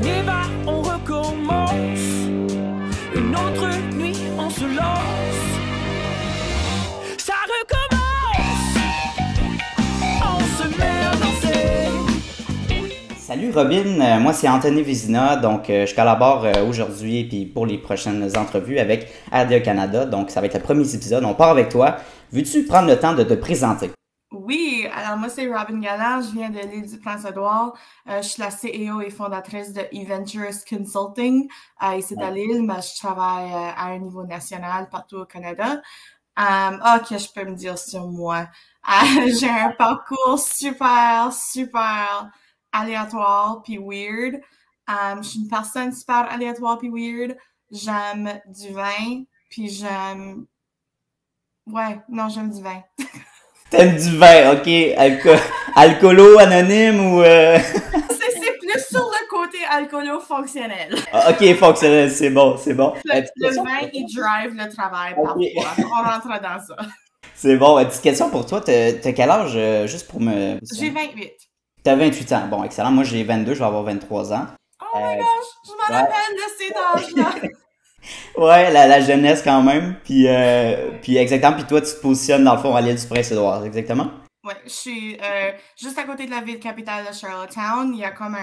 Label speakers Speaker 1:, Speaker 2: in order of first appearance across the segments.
Speaker 1: On y va, on recommence. Une autre nuit, on se lance. Ça recommence. On se met à danser.
Speaker 2: Salut Robin, moi c'est Anthony Vézina, donc je collabore aujourd'hui puis pour les prochaines entrevues avec RDA Canada, donc ça va être le premier épisode, on part avec toi. Veux-tu prendre le temps de te présenter?
Speaker 3: Oui, alors moi c'est Robin Galland, je viens de l'île du Prince-Édouard. Je suis la CEO et fondatrice de eVentures Consulting ici à l'île, mais je travaille à un niveau national partout au Canada. Que je peux me dire sur moi. J'ai un parcours super aléatoire puis weird. Je suis une personne super aléatoire puis weird. J'aime du vin, puis j'aime... j'aime du vin.
Speaker 2: T'aimes du vin, ok. Alcoolo, anonyme ou...
Speaker 3: C'est plus sur le côté alcoolo-fonctionnel.
Speaker 2: Ok, fonctionnel, c'est bon, c'est bon.
Speaker 3: Le vin, il drive le travail parfois. On rentre dans ça.
Speaker 2: C'est bon. Petite question pour toi. T'as quel âge, juste pour me...
Speaker 3: J'ai 28.
Speaker 2: T'as 28 ans. Bon, excellent. Moi, j'ai 22, je vais avoir 23 ans.
Speaker 3: Oh my gosh, je m'en rappelle de cet âge-là.
Speaker 2: Ouais, la jeunesse quand même. Puis exactement. Puis toi, tu te positionnes dans le fond à l'île du Prince-Édouard, exactement?
Speaker 3: Ouais, je suis juste à côté de la ville capitale de Charlottetown. Il y a comme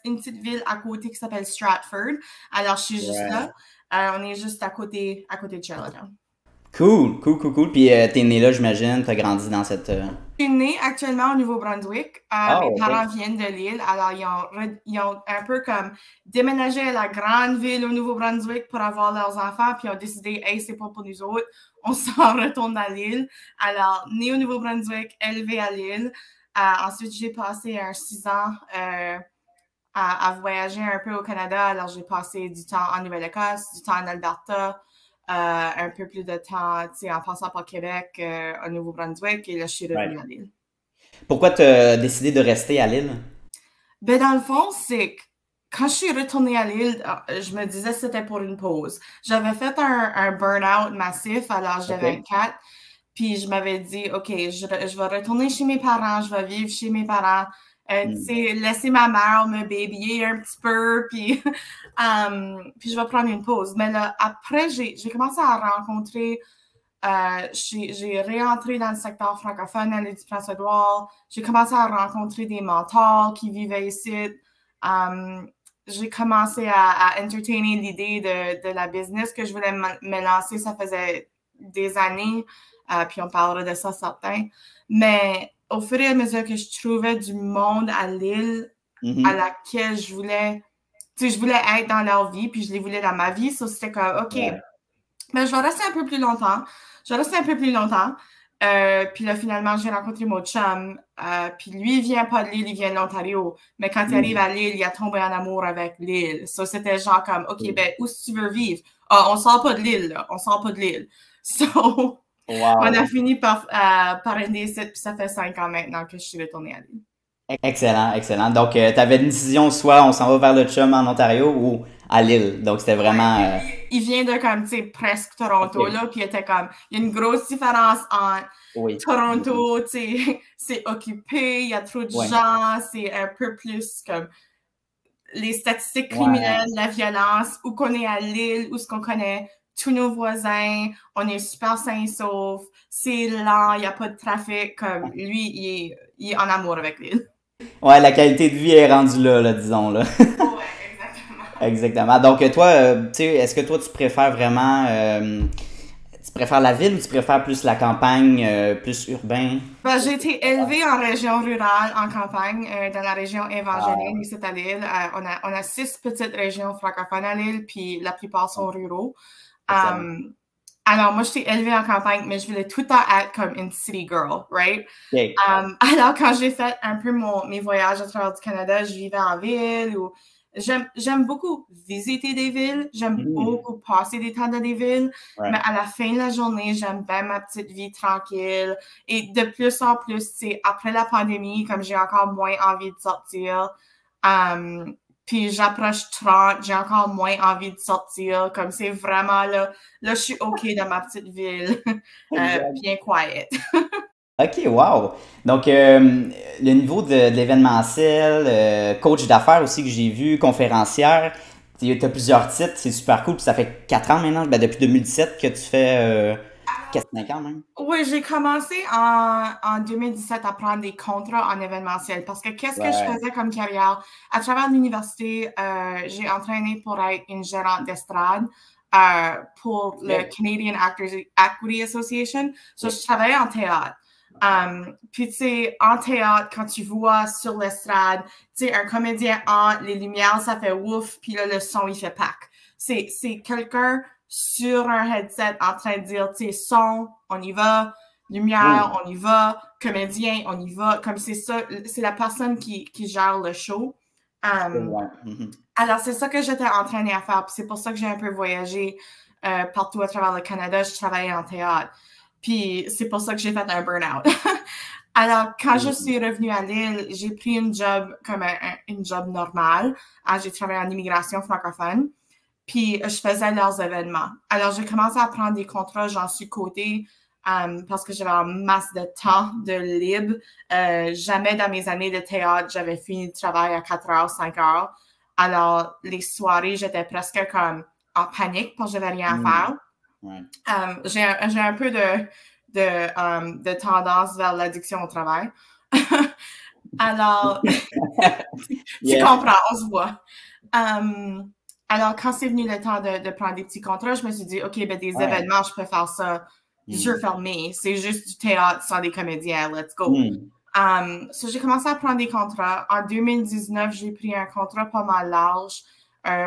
Speaker 3: une petite ville à côté qui s'appelle Stratford. Alors, je suis juste là. On est juste à côté de Charlottetown.
Speaker 2: Cool. Puis t'es né là, j'imagine. T'as grandi dans cette...
Speaker 3: Je suis née actuellement au Nouveau-Brunswick. Mes parents viennent de l'île. Alors, ils ont un peu comme déménagé à la grande ville au Nouveau-Brunswick pour avoir leurs enfants. Puis ils ont décidé, hey, c'est pas pour nous autres. On s'en retourne à l'île. Alors, née au Nouveau-Brunswick, élevée à l'île. Ensuite, j'ai passé 6 ans à voyager un peu au Canada. Alors, j'ai passé du temps en Nouvelle-Écosse, du temps en Alberta. Un peu plus de temps, en passant par Québec, au Nouveau-Brunswick, et là, je suis revenue à l'île.
Speaker 2: Pourquoi tu as décidé de rester à l'île?
Speaker 3: Ben, dans le fond, c'est que quand je suis retournée à l'île, je me disais que c'était pour une pause. J'avais fait un burn-out massif à l'âge de 24, puis je m'avais dit, OK, je vais retourner chez mes parents, je vais vivre chez mes parents. Laisser ma mère me babyer un petit peu, puis je vais prendre une pause. Mais là, après, j'ai commencé à rencontrer, j'ai réentré dans le secteur francophone à l'île du Prince-Édouard. J'ai commencé à rencontrer des mentors qui vivaient ici. J'ai commencé à entertainer l'idée de la business que je voulais me lancer. Ça faisait des années, puis on parlera de ça certains. Mais au fur et à mesure que je trouvais du monde à l'île à laquelle je voulais être dans leur vie, puis je les voulais dans ma vie, ça c'était comme, OK, mais je vais rester un peu plus longtemps. Puis là, finalement, j'ai rencontré mon chum, puis lui, il vient pas de l'île, il vient de l'Ontario. Mais quand il arrive à l'île, il a tombé en amour avec l'île. Ça, c'était genre comme, OK, ben, où est-ce que tu veux vivre? On sort pas de l'île, là. On sort pas de l'île. So... Wow. On a fini par aider ici, puis ça fait 5 ans maintenant que je suis retournée à l'île.
Speaker 2: Excellent. Donc, tu avais une décision, soit on s'en va vers le chum en Ontario ou à l'île. Donc, c'était vraiment...
Speaker 3: Il vient de comme, tu sais, presque Toronto, là, puis il était comme... Il y a une grosse différence entre Toronto, tu sais, c'est occupé, il y a trop de gens, c'est un peu plus comme... Les statistiques criminelles, la violence, où qu'on est à l'île, où ce qu'on connaît tous nos voisins, on est super sains et saufs, c'est lent, il n'y a pas de trafic, comme lui, il est en amour avec l'île.
Speaker 2: Ouais, la qualité de vie est rendue là, disons, là.
Speaker 3: Ouais,
Speaker 2: exactement. Donc, toi, tu sais, est-ce que toi, tu préfères vraiment... tu préfères la ville ou tu préfères plus la campagne, plus urbain?
Speaker 3: Ben, j'ai été élevée en région rurale, en campagne, dans la région évangélique, ici à l'île. On a 6 petites régions francophones à l'île, puis la plupart sont ruraux. Alors, moi, je suis élevée en campagne, mais je voulais tout le temps être comme une city girl, right? Alors, quand j'ai fait un peu mes voyages à travers du Canada, je vivais en ville ou j'aime beaucoup visiter des villes, j'aime beaucoup passer des temps dans des villes, mais à la fin de la journée, j'aime bien ma petite vie tranquille. Et de plus en plus, c'est après la pandémie, comme j'ai encore moins envie de sortir, puis j'approche 30, j'ai encore moins envie de sortir. Comme c'est vraiment là, je suis OK dans ma petite ville, bien quiet.
Speaker 2: OK, wow! Donc, le niveau de l'événementiel, coach d'affaires aussi que j'ai vu, conférencière, tu as plusieurs titres, c'est super cool. Puis ça fait 4 ans maintenant, ben, depuis 2017 que tu fais 5 ans même.
Speaker 3: Oui, j'ai commencé en 2017 à prendre des contrats en événementiel parce que qu'est-ce que je
Speaker 2: Ouais,
Speaker 3: faisais comme carrière? À travers l'université, j'ai entraîné pour être une gérante d'estrade pour le
Speaker 2: ok.
Speaker 3: Canadian Actors Equity Association. So, je travaillais en théâtre. Puis, tu sais, en théâtre, quand tu vois sur l'estrade, tu sais, un comédien entre les lumières, ça fait ouf, puis là, le son, il fait pack. C'est quelqu'un sur un headset en train de dire, tu sais, son, on y va, lumière,
Speaker 2: Hmm.
Speaker 3: on y va, comédien, on y va. Comme c'est ça, c'est la personne qui gère le show.
Speaker 2: Ouais. Mhm.
Speaker 3: Alors, c'est ça que j'étais entraînée à faire. Puis c'est pour ça que j'ai un peu voyagé partout à travers le Canada. Je travaillais en théâtre. Puis c'est pour ça que j'ai fait un burn-out. Alors, quand je suis revenue à Lille, j'ai pris une job comme une job normale. J'ai travaillé en immigration francophone. Puis je faisais leurs événements. Alors, j'ai commencé à prendre des contrats, j'en suis côté parce que j'avais un masse de temps de libre. Jamais dans mes années de théâtre, j'avais fini le travail à 4 heures, 5 heures. Alors, les soirées, j'étais presque comme en panique parce que j'avais rien à
Speaker 2: Hmm.
Speaker 3: faire.
Speaker 2: Ouais.
Speaker 3: J'ai un peu de tendance vers l'addiction au travail. Alors, tu
Speaker 2: Yeah.
Speaker 3: comprends, on se voit. Alors, quand c'est venu le temps de prendre des petits contrats, je me suis dit, OK, ben des
Speaker 2: Ouais.
Speaker 3: événements, je peux faire ça jeu
Speaker 2: Hmm.
Speaker 3: fermé. C'est juste du théâtre sans des comédiens. Let's go.
Speaker 2: Hmm.
Speaker 3: So, j'ai commencé à prendre des contrats. En 2019, j'ai pris un contrat pas mal large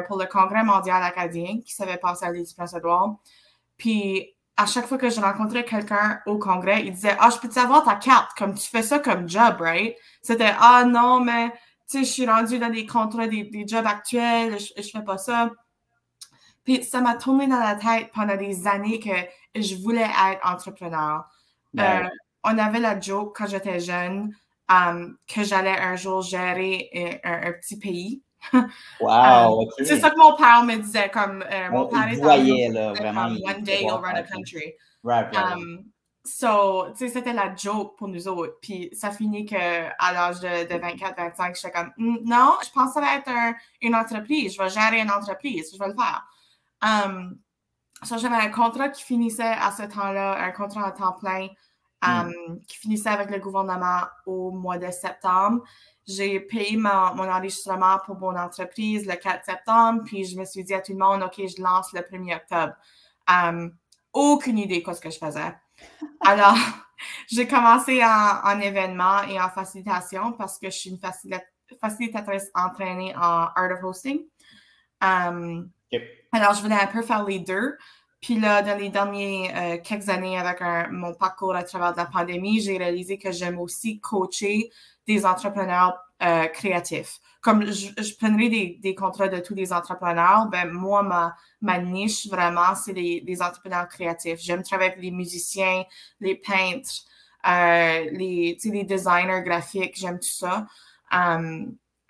Speaker 3: pour le Congrès mondial acadien qui s'avait passé à l'île du Prince-Édouard. Puis, à chaque fois que je rencontrais quelqu'un au congrès, il disait, ah, je peux-tu avoir ta carte? Comme tu fais ça comme job, right? C'était, ah, non, mais, tu sais, je suis rendue dans des contrats, des jobs actuels, je fais pas ça. Puis, ça m'a tourné dans la tête pendant des années que je voulais être entrepreneur.
Speaker 2: Ouais.
Speaker 3: Euh, on avait la joke quand j'étais jeune que j'allais un jour gérer un petit pays.
Speaker 2: Wow,
Speaker 3: C'est
Speaker 2: OK.
Speaker 3: ça que mon père me disait, comme mon
Speaker 2: Il
Speaker 3: père
Speaker 2: te
Speaker 3: est en joke,
Speaker 2: voyait, là,
Speaker 3: c'était
Speaker 2: vraiment,
Speaker 3: comme
Speaker 2: il
Speaker 3: one
Speaker 2: te
Speaker 3: day you'll
Speaker 2: voit
Speaker 3: run a
Speaker 2: faire ça.
Speaker 3: country.
Speaker 2: Right, right.
Speaker 3: So, tu sais, c'était la joke pour nous autres. Puis ça finit qu'à l'âge de 24-25, j'étais comme, non, je pense que ça va être une entreprise. Je vais gérer une entreprise. Je vais le faire. So, j'avais un contrat qui finissait à ce temps-là, un contrat à temps plein qui finissait avec le gouvernement au mois de septembre. J'ai payé mon enregistrement pour mon entreprise le 4 septembre, puis je me suis dit à tout le monde, OK, je lance le 1er octobre. Aucune idée de ce que je faisais. Alors, j'ai commencé en événements et en facilitation parce que je suis une facilitatrice entraînée en Art of Hosting.
Speaker 2: OK.
Speaker 3: Alors, je voulais un peu faire les deux. Puis là, dans les dernières quelques années, avec mon parcours à travers la pandémie, j'ai réalisé que j'aime aussi coacher des entrepreneurs créatifs. Comme je prendrais des contrats de tous les entrepreneurs, ben moi, ma niche vraiment, c'est les entrepreneurs créatifs. J'aime travailler avec les musiciens, les peintres, les designers graphiques, j'aime tout ça.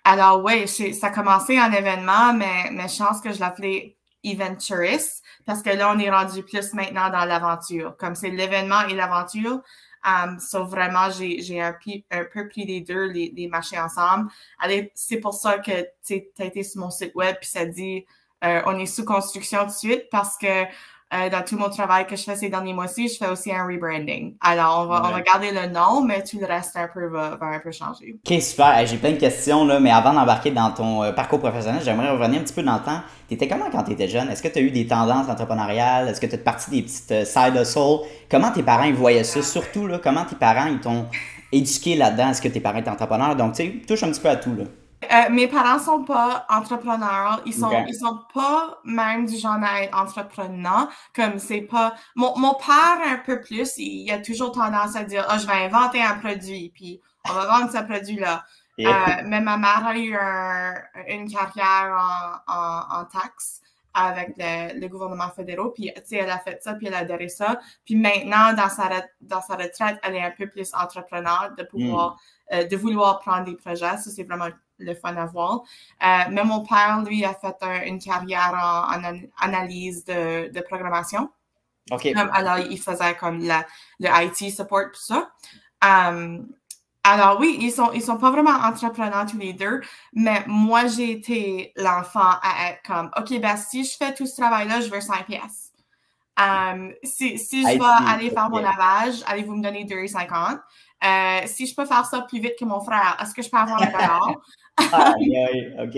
Speaker 3: Alors, oui, ça a commencé en événement, mais je pense que je l'appelais event tourist parce que là, on est rendu plus maintenant dans l'aventure. Comme c'est l'événement et l'aventure. So vraiment, j'ai un peu pris les deux, les marchés ensemble. Allez, c'est pour ça que tu as été sur mon site web puis ça dit on est sous construction tout de suite parce que dans tout mon travail que je fais ces derniers mois-ci, je fais aussi un rebranding. Alors, on va garder le nom, mais tout le reste un peu va un peu changer.
Speaker 2: OK, super. Hey, j'ai plein de questions, là, mais avant d'embarquer dans ton parcours professionnel, j'aimerais revenir un petit peu dans le temps. T'étais comment quand t'étais jeune? Est-ce que tu as eu des tendances entrepreneuriales? Est-ce que tu as parti des petites side hustles? Comment tes parents ils voyaient ça? Surtout, là, comment tes parents ils t'ont éduqué là-dedans? Est-ce que tes parents étaient entrepreneurs? Donc, tu sais, touche un petit peu à tout, là.
Speaker 3: Mes parents sont pas entrepreneurs. Ils
Speaker 2: OK.
Speaker 3: sont pas même du genre à être entrepreneurs. Comme c'est pas. Mon père, un peu plus, il a toujours tendance à dire, je vais inventer un produit, puis on va vendre ce produit-là.
Speaker 2: Yeah.
Speaker 3: Mais ma mère a eu une carrière en taxes avec le gouvernement fédéral, puis tu sais, elle a fait ça, puis elle a adoré ça. Puis maintenant, dans sa retraite, elle est un peu plus entrepreneur de vouloir prendre des projets. Ça, c'est vraiment le fun à voir. Mais mon père, lui, a fait une carrière en analyse de programmation.
Speaker 2: OK.
Speaker 3: Alors, il faisait comme le IT support, tout ça. Alors oui, ils sont pas vraiment entrepreneurs tous les deux, mais moi, j'ai été l'enfant à être comme, OK, ben si je fais tout ce travail-là, je veux 5 pièces. Si je vais aller faire mon lavage, allez-vous me donner 2,50 $. Si je peux faire ça plus vite que mon frère, est-ce que je peux avoir $1?
Speaker 2: OK.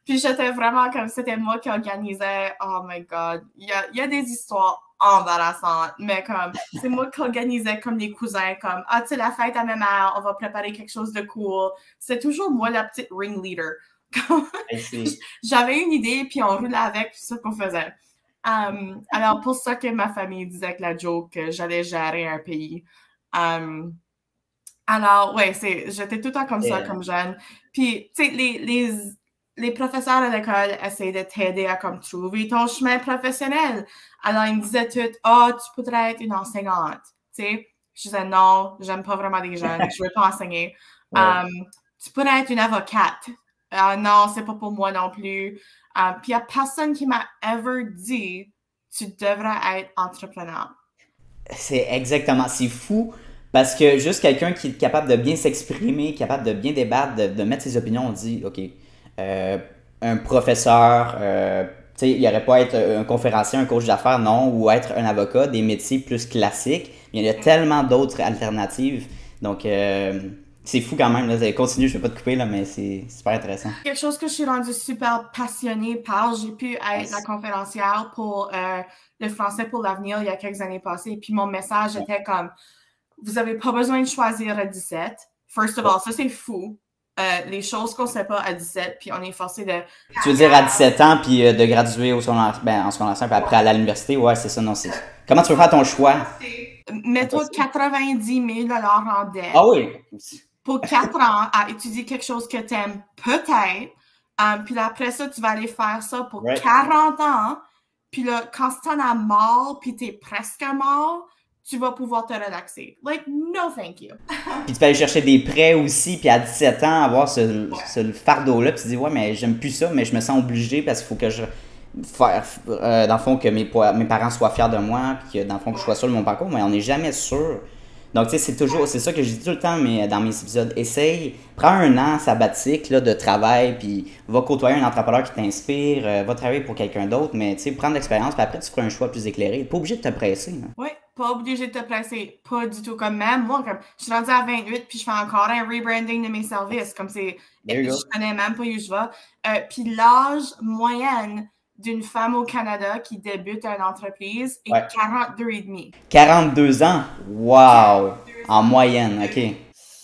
Speaker 3: Puis j'étais vraiment comme, c'était moi qui organisais, oh my God, il y a des histoires embarrassantes, mais comme, c'est moi qui organisais comme les cousins, comme, tu sais, la fête à ma mère, on va préparer quelque chose de cool. C'est toujours moi la petite ringleader. J'avais une idée, puis on roulait avec, puis c'est ça qu'on faisait. Alors, pour ça que ma famille disait que la joke, que j'allais gérer un pays. Alors, ouais, j'étais tout le temps comme ça, comme jeune. Puis, tu sais, les professeurs à l'école essayaient de t'aider à comme trouver ton chemin professionnel. Alors, ils me disaient tout, tu pourrais être une enseignante. Tu sais, je disais non, j'aime pas vraiment les jeunes, je veux pas enseigner. Tu pourrais être une avocate. Non, c'est pas pour moi non plus. Puis, il n'y a personne qui m'a ever dit, tu devrais être entrepreneur.
Speaker 2: C'est exactement, c'est fou. Parce que juste quelqu'un qui est capable de bien s'exprimer, capable de bien débattre, de mettre ses opinions, on dit, OK, un professeur, tu sais, il n'aurait pas être un conférencier, un coach d'affaires, non, ou être un avocat, des métiers plus classiques. Mais il y a tellement d'autres alternatives. Donc, c'est fou quand même. Là. Continue, je ne vais pas te couper, là, mais c'est super intéressant.
Speaker 3: Quelque chose que je suis rendue super passionnée par, j'ai pu être la conférencière pour le français pour l'avenir il y a quelques années passées. Puis mon message était comme, vous n'avez pas besoin de choisir à 17. First of all, ça c'est fou. Les choses qu'on ne sait pas à 17, puis on est forcé de...
Speaker 2: Tu veux dire à 17 ans, puis de graduer au secondaire, en secondaire 5, puis après à l'université? Ouais, c'est ça, non, c'est... Comment tu veux faire ton choix?
Speaker 3: Mets-toi 90 000 $ en dette.
Speaker 2: Ah oui!
Speaker 3: Pour 4 ans, à étudier quelque chose que tu aimes, peut-être. Puis là, après ça, tu vas aller faire ça pour 40 ans. Puis là, quand tu en as mort, puis tu es presque mort, tu vas pouvoir te relaxer. Like, no thank you.
Speaker 2: Puis tu vas aller chercher des prêts aussi, puis à 17 ans, avoir ce fardeau-là, puis tu te dis, ouais, mais j'aime plus ça, mais je me sens obligé parce qu'il faut que je... dans le fond, que mes parents soient fiers de moi, puis que dans le fond, que je sois sûr de mon parcours, mais on n'est jamais sûr. Donc, tu sais, c'est ça que je dis tout le temps dans mes épisodes. Essaye, prends un an sabbatique là, de travail, puis va côtoyer un entrepreneur qui t'inspire, va travailler pour quelqu'un d'autre, mais tu sais, prendre l'expérience, puis après, tu feras un choix plus éclairé. Pas obligé de te presser. Hein.
Speaker 3: Oui, pas obligé de te presser. Pas du tout. Comme même moi, comme je suis rendue à 28, puis je fais encore un rebranding de mes services. Comme je connais même pas où je vais. Puis l'âge moyenne d'une femme au Canada qui débute une entreprise est 42,5.
Speaker 2: 42 ans? Wow! En moyenne, OK.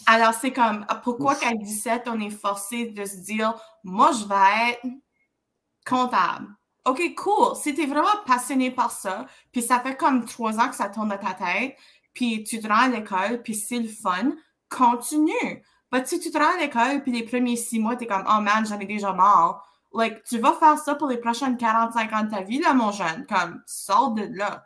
Speaker 3: Alors, c'est comme, pourquoi qu'à 17, on est forcé de se dire, moi, je vais être comptable. OK, cool. Si tu es vraiment passionné par ça, puis ça fait comme 3 ans que ça tourne dans ta tête, puis tu te rends à l'école, puis c'est le fun, continue. Mais si tu te rends à l'école, puis les premiers 6 mois, tu es comme, oh man, j'en ai déjà marre. Like, tu vas faire ça pour les prochaines 45 ans de ta vie, là, mon jeune. Comme, sors de là.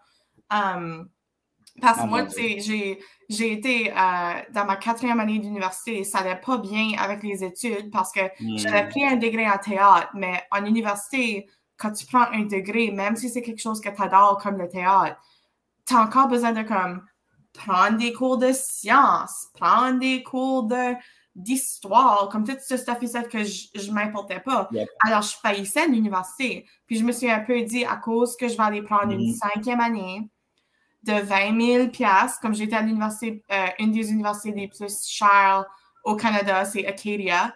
Speaker 3: Parce que moi, tu sais, j'ai été dans ma 4e année d'université et ça n'allait pas bien avec les études parce que j'avais pris un degré en théâtre, mais en université, quand tu prends un degré, même si c'est quelque chose que tu adores comme le théâtre, tu as encore besoin de comme prendre des cours de sciences, prendre des cours d'histoire, comme tout ce stuff que je m'importais pas. Yep. Alors, je faillissais à l'université. Puis, je me suis un peu dit, à cause que je vais aller prendre une 5e année de 20 000 $, comme j'étais à l'université, une des universités les plus chères au Canada, c'est Acadia,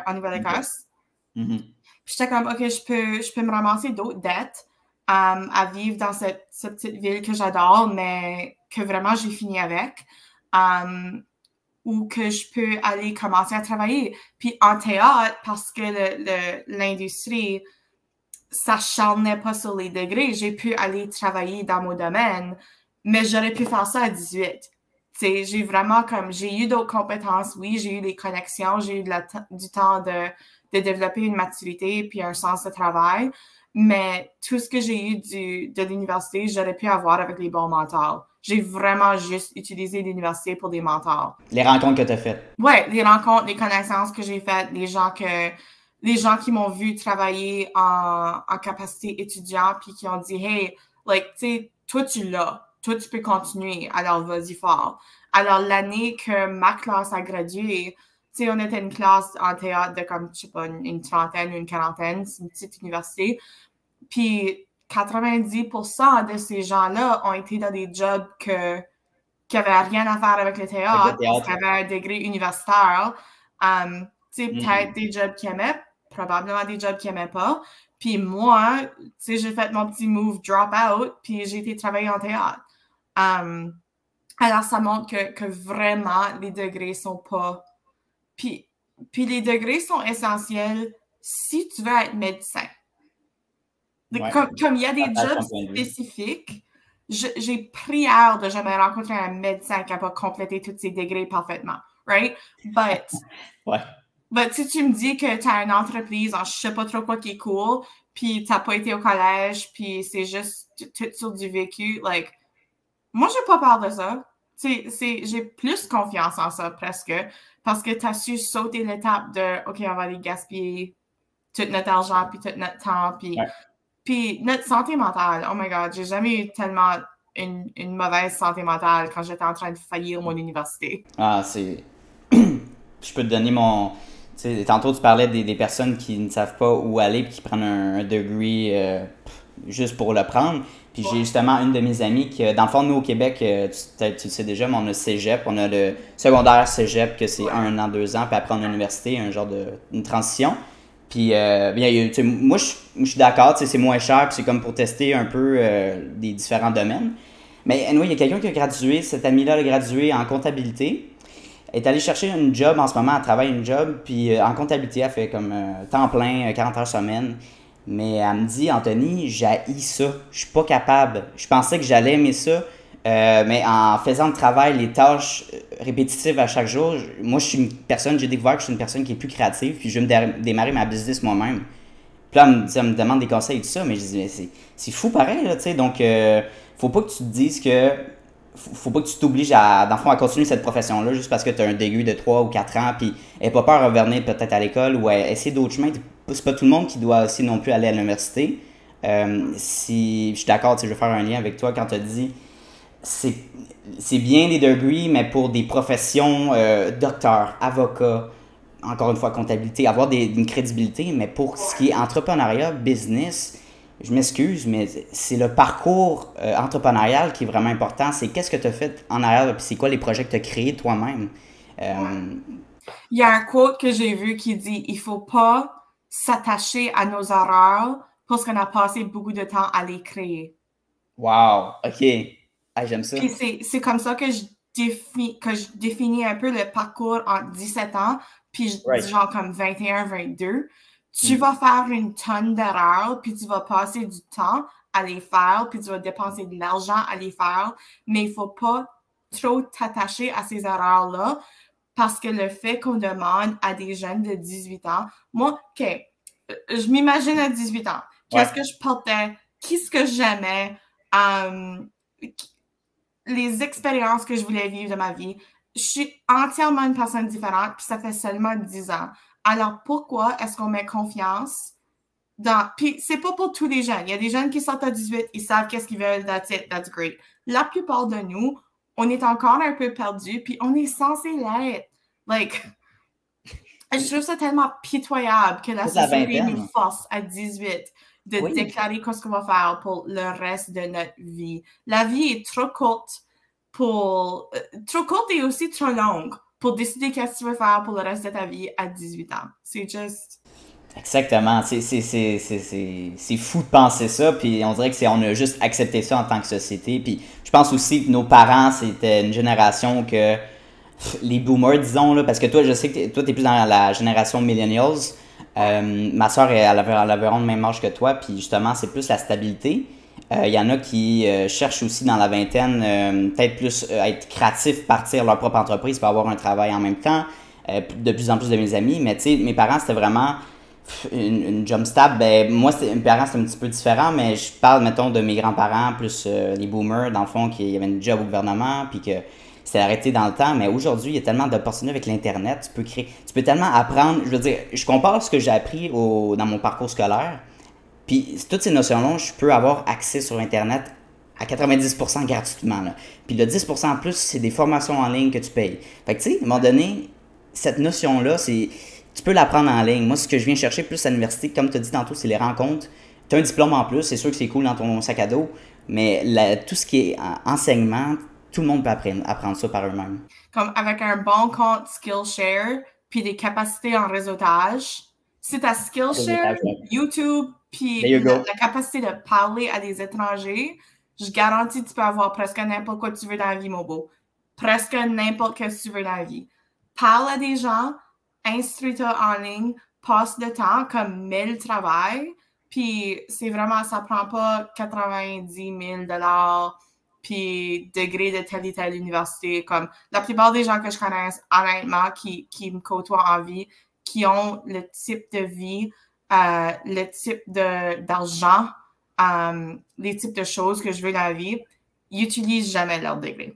Speaker 3: en Nouvelle-Écosse. Puis, j'étais comme, OK, je peux me ramasser d'autres dettes à vivre dans cette petite ville que j'adore, mais que vraiment j'ai fini avec. Ou que je peux aller commencer à travailler. Puis en théâtre, parce que l'industrie s'acharnait pas sur les degrés, j'ai pu aller travailler dans mon domaine, mais j'aurais pu faire ça à 18. T'sais, j'ai vraiment comme, j'ai eu d'autres compétences, oui, j'ai eu des connexions, j'ai eu du temps de développer une maturité puis un sens de travail, mais tout ce que j'ai eu de l'université, j'aurais pu avoir avec les bons mentors. J'ai vraiment juste utilisé l'université pour des mentors.
Speaker 2: Les rencontres que tu as faites.
Speaker 3: Oui, les rencontres, les connaissances que j'ai faites, les gens qui m'ont vu travailler en capacité étudiante puis qui ont dit, hey, like, tu sais, toi, tu l'as. Toi, tu peux continuer. Alors, vas-y fort. Alors, l'année que ma classe a gradué, tu sais, on était une classe en théâtre de comme, je sais pas, une trentaine ou une quarantaine, c'est une petite université. Puis 90% de ces gens-là ont été dans des jobs qui n'avaient rien à faire avec le théâtre, parce qu'ils avaient un degré universitaire. Tu sais, peut-être des jobs qu'ils aimaient, probablement des jobs qu'ils n'aimaient pas. Puis moi, tu sais, j'ai fait mon petit move drop out, puis j'ai été travailler en théâtre. Alors, ça montre que vraiment, les degrés sont pas... Puis les degrés sont essentiels si tu veux être médecin. Ouais. Comme il y a des jobs spécifiques, j'ai prière de jamais rencontrer un médecin qui n'a pas complété tous ses degrés parfaitement, right? But si tu me dis que tu as une entreprise en je sais pas trop quoi qui est cool, puis tu n'as pas été au collège, puis c'est juste tout sur du vécu, like, moi, j'ai pas peur de ça. J'ai plus confiance en ça, presque, parce que tu as su sauter l'étape de « OK, on va aller gaspiller tout notre argent, puis tout notre temps, puis notre santé mentale. Oh my God, j'ai jamais eu tellement une mauvaise santé mentale quand j'étais en train de faillir mon université.
Speaker 2: Ah, c'est... Je peux te donner mon... Tantôt, tu parlais des personnes qui ne savent pas où aller puis qui prennent un degré juste pour le prendre. Puis j'ai justement une de mes amies qui, dans le fond, nous au Québec, tu le sais déjà, mais on a cégep, on a le secondaire cégep, que c'est 1 an, 2 ans, puis après on a l'université, un genre une transition. Puis, moi, je suis d'accord, c'est moins cher, puis c'est comme pour tester un peu des différents domaines. Mais anyway, il y a quelqu'un qui a gradué, cette amie-là a gradué en comptabilité. Elle est allée chercher une job en ce moment, elle travaille une job, puis en comptabilité, elle fait comme temps plein, 40 heures semaine. Mais elle me dit, Anthony, j'haïs ça, je suis pas capable. Je pensais que j'allais aimer ça, mais en faisant le travail, les tâches répétitives à chaque jour, moi je suis une personne, j'ai découvert que je suis une personne qui est plus créative, puis je vais me démarrer ma business moi-même. Puis là, elle me demande des conseils et tout ça, mais je dis, mais c'est fou pareil, là, tu sais, donc faut pas que tu te dises que, faut pas que tu t'obliges dans le fond, à continuer cette profession-là juste parce que tu as un DU de 3 ou 4 ans, puis n'aie pas peur de revenir peut-être à l'école ou essayer d'autres chemins. C'est pas tout le monde qui doit aussi non plus aller à l'université. Si je suis d'accord, je vais faire un lien avec toi quand tu as dit c'est bien les degrés, mais pour des professions docteur, avocat, encore une fois comptabilité, avoir une crédibilité, mais pour ce qui est entrepreneuriat, business, je m'excuse, mais c'est le parcours entrepreneurial qui est vraiment important. C'est qu'est-ce que tu as fait en arrière, puis c'est quoi les projets que tu as créés toi-même.
Speaker 3: Il y a un quote que j'ai vu qui dit « Il faut pas s'attacher à nos erreurs parce qu'on a passé beaucoup de temps à les créer. »
Speaker 2: Wow! OK. Ah, j'aime ça.
Speaker 3: Puis c'est comme ça que je définis un peu le parcours en 17 ans, puis je dis genre comme 21, 22. Tu vas faire une tonne d'erreurs, puis tu vas passer du temps à les faire, puis tu vas dépenser de l'argent à les faire, mais il faut pas trop t'attacher à ces erreurs-là, parce que le fait qu'on demande à des jeunes de 18 ans, moi, OK, je m'imagine à 18 ans, qu'est-ce que je portais, qu'est-ce que j'aimais, les expériences que je voulais vivre de ma vie. Je suis entièrement une personne différente, puis ça fait seulement 10 ans. Alors, pourquoi est-ce qu'on met confiance dans... Puis, c'est pas pour tous les jeunes. Il y a des jeunes qui sortent à 18, ils savent qu'est-ce qu'ils veulent, that's it, that's great. La plupart de nous, on est encore un peu perdus, puis on est censé l'être. Like, je trouve ça tellement pitoyable que la société nous force à 18 de déclarer ce qu'on va faire pour le reste de notre vie. La vie est trop courte et aussi trop longue pour décider qu'est-ce que tu veux faire pour le reste de ta vie à 18 ans. C'est juste...
Speaker 2: Exactement. C'est fou de penser ça, puis on dirait on a juste accepté ça en tant que société. Puis je pense aussi que nos parents, c'était une génération que... Les boomers, disons, là, parce que toi, je sais que toi, t'es plus dans la génération millennials. Ma soeur, elle avait environ le même âge que toi, puis justement, c'est plus la stabilité. Il y en a qui cherchent aussi dans la vingtaine, peut-être plus être créatifs, partir leur propre entreprise pour avoir un travail en même temps. De plus en plus de mes amis, mais tu sais, mes parents, c'était vraiment une job stable. Ben, moi, mes parents, c'était un petit peu différent, mais je parle, mettons, de mes grands-parents, plus les boomers, dans le fond, qui avaient une job au gouvernement, puis que c'était arrêté dans le temps, mais aujourd'hui, il y a tellement d'opportunités avec l'Internet. Tu peux tellement apprendre. Je veux dire, je compare ce que j'ai appris dans mon parcours scolaire, puis toutes ces notions-là, je peux avoir accès sur Internet à 90% gratuitement. Là. Puis le 10% en plus, c'est des formations en ligne que tu payes. Fait que tu sais, à un moment donné, cette notion-là, tu peux l'apprendre en ligne. Moi, ce que je viens chercher plus à l'université, comme tu as dit tantôt, c'est les rencontres. Tu as un diplôme en plus, c'est sûr que c'est cool dans ton sac à dos, mais tout ce qui est enseignement, tout le monde peut apprendre ça par eux-mêmes.
Speaker 3: Comme avec un bon compte Skillshare, puis des capacités en réseautage. Si tu as Skillshare, YouTube, puis la capacité de parler à des étrangers, je garantis que tu peux avoir presque n'importe quoi que tu veux dans la vie, Mobo. Presque n'importe quoi que tu veux dans la vie. Parle à des gens, instruis-toi en ligne, passe le temps, comme mets le travail, puis c'est vraiment, ça prend pas 90 000 $, puis degré de telle et telle université. Comme la plupart des gens que je connais, honnêtement, qui me côtoient en vie, qui ont le type de vie, le type d'argent, les types de choses que je veux dans la vie, ils n'utilisent jamais leur degré.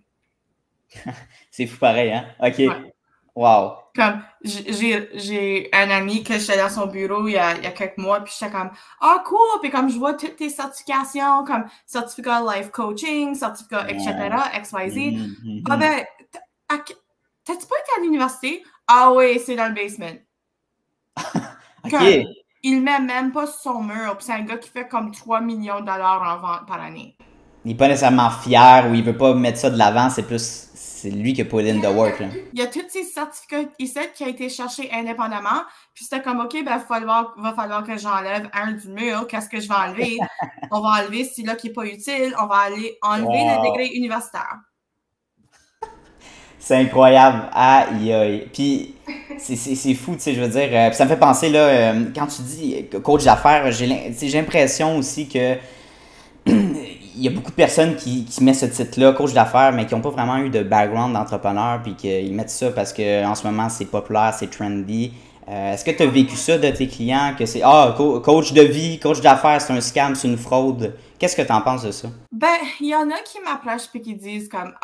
Speaker 2: C'est fou pareil, hein? OK.
Speaker 3: Ouais.
Speaker 2: Wow.
Speaker 3: Comme, j'ai un ami que j'étais dans son bureau il y a quelques mois, puis j'étais comme, ah, cool! Puis comme je vois toutes tes certifications, comme certificat life coaching, certificat, etc., XYZ. Ah ben, t'as-tu pas été à l'université? Ah oui, c'est dans le basement.
Speaker 2: OK.
Speaker 3: Comme, il met même pas sur son mur, puis c'est un gars qui fait comme 3 millions de dollars en vente par année.
Speaker 2: Il n'est pas nécessairement fier ou il veut pas mettre ça de l'avant, c'est lui qui a put in the work. Là.
Speaker 3: Il y a tous ces certificats ici qui ont été cherchés indépendamment. Puis c'était comme, OK, ben, va falloir que j'enlève un du mur. Qu'est-ce que je vais enlever? On va enlever celui-là qui n'est pas utile. On va aller enlever le degré universitaire.
Speaker 2: C'est incroyable. Aïe, aïe. Puis c'est fou, tu sais, je veux dire. Puis ça me fait penser, là, quand tu dis coach d'affaires, j'ai l'impression aussi que il y a beaucoup de personnes qui mettent ce titre-là, coach d'affaires, mais qui n'ont pas vraiment eu de background d'entrepreneur, puis qu'ils mettent ça parce qu'en ce moment, c'est populaire, c'est trendy. Est-ce que tu as vécu ça de tes clients, que c'est coach de vie, coach d'affaires, c'est un scam, c'est une fraude? Qu'est-ce que tu en penses de ça?
Speaker 3: Ben, il y en a qui m'approchent et qui disent comme,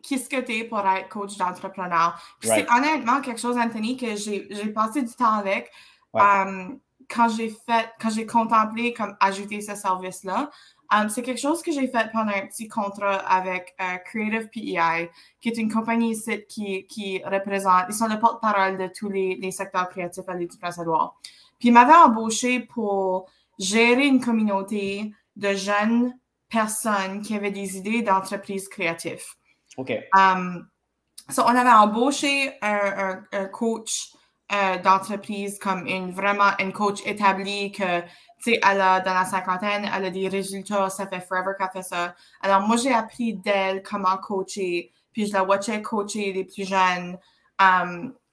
Speaker 3: qu'est-ce que tu es pour être coach d'entrepreneur? Puis c'est honnêtement quelque chose, Anthony, que j'ai passé du temps avec. Quand j'ai contemplé comme ajouter ce service-là, c'est quelque chose que j'ai fait pendant un petit contrat avec Creative PEI, qui est une compagnie ici qui représente, ils sont le porte-parole de tous les secteurs créatifs à l'île du Prince-Édouard. Puis ils m'avaient embauché pour gérer une communauté de jeunes personnes qui avaient des idées d'entreprises créatives.
Speaker 2: OK.
Speaker 3: On avait embauché un coach d'entreprise comme une coach établie que, tu sais, elle a dans la cinquantaine, elle a des résultats, ça fait forever qu'elle fait ça. Alors, moi, j'ai appris d'elle comment coacher, puis je la watchais coacher les plus jeunes.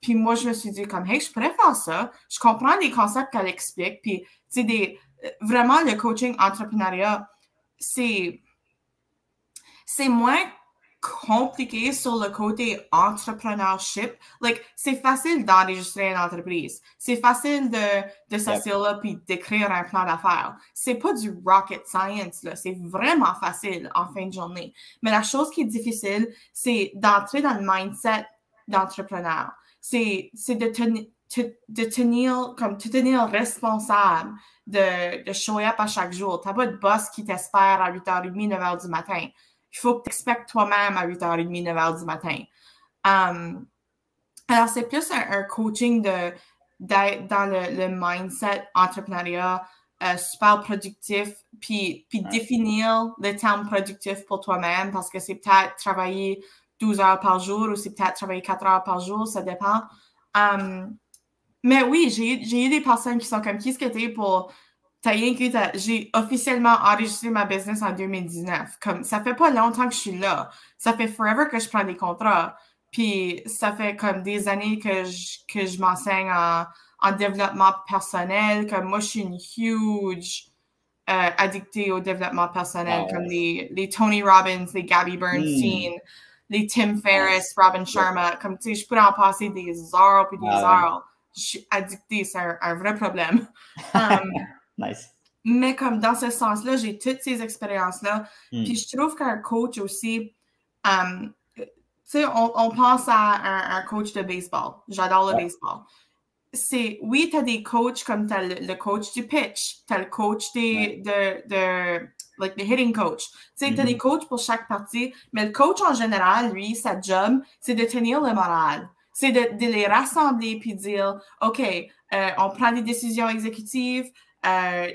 Speaker 3: Puis moi, je me suis dit comme, hey, je pourrais faire ça. Je comprends les concepts qu'elle explique, puis, tu sais, vraiment, le coaching entrepreneuriat, c'est moins compliqué sur le côté entrepreneurship. Like, c'est facile d'enregistrer une entreprise. C'est facile de s'asseoir là puis d'écrire un plan d'affaires. C'est pas du rocket science, là. C'est vraiment facile en fin de journée. Mais la chose qui est difficile, c'est d'entrer dans le mindset d'entrepreneur. C'est de te tenir responsable de show up à chaque jour. T'as pas de boss qui t'espère à 8h30, 9h du matin. Il faut que tu expectes toi-même à 8h30, 9h du matin. Alors, c'est plus un coaching d'être dans le mindset entrepreneuriat super productif, puis définir le terme productif pour toi-même, parce que c'est peut-être travailler 12 heures par jour ou c'est peut-être travailler 4 heures par jour, ça dépend. Mais oui, j'ai eu des personnes qui sont comme, qu'est-ce que t'es pour... J'ai officiellement enregistré ma business en 2019. Comme, ça fait pas longtemps que je suis là. Ça fait forever que je prends des contrats. Puis ça fait comme des années que je m'enseigne en développement personnel. Comme moi, je suis une huge addictée au développement personnel. Comme les Tony Robbins, les Gabby Bernstein, les Tim Ferriss, Robin Sharma. Comme, tu sais, je pourrais en passer des heures puis des heures. Je suis addictée, c'est un vrai problème.
Speaker 2: Nice.
Speaker 3: Mais comme dans ce sens-là, j'ai toutes ces expériences-là. Puis je trouve qu'un coach aussi, tu sais, on pense à un coach de baseball. J'adore le baseball. Oui, tu as des coachs comme tu as le coach du pitch, tu as le coach like the hitting coach. Tu sais, t'as des coachs pour chaque partie, mais le coach en général, lui, sa job, c'est de tenir le moral. C'est de les rassembler puis dire, OK, on prend des décisions exécutives, tu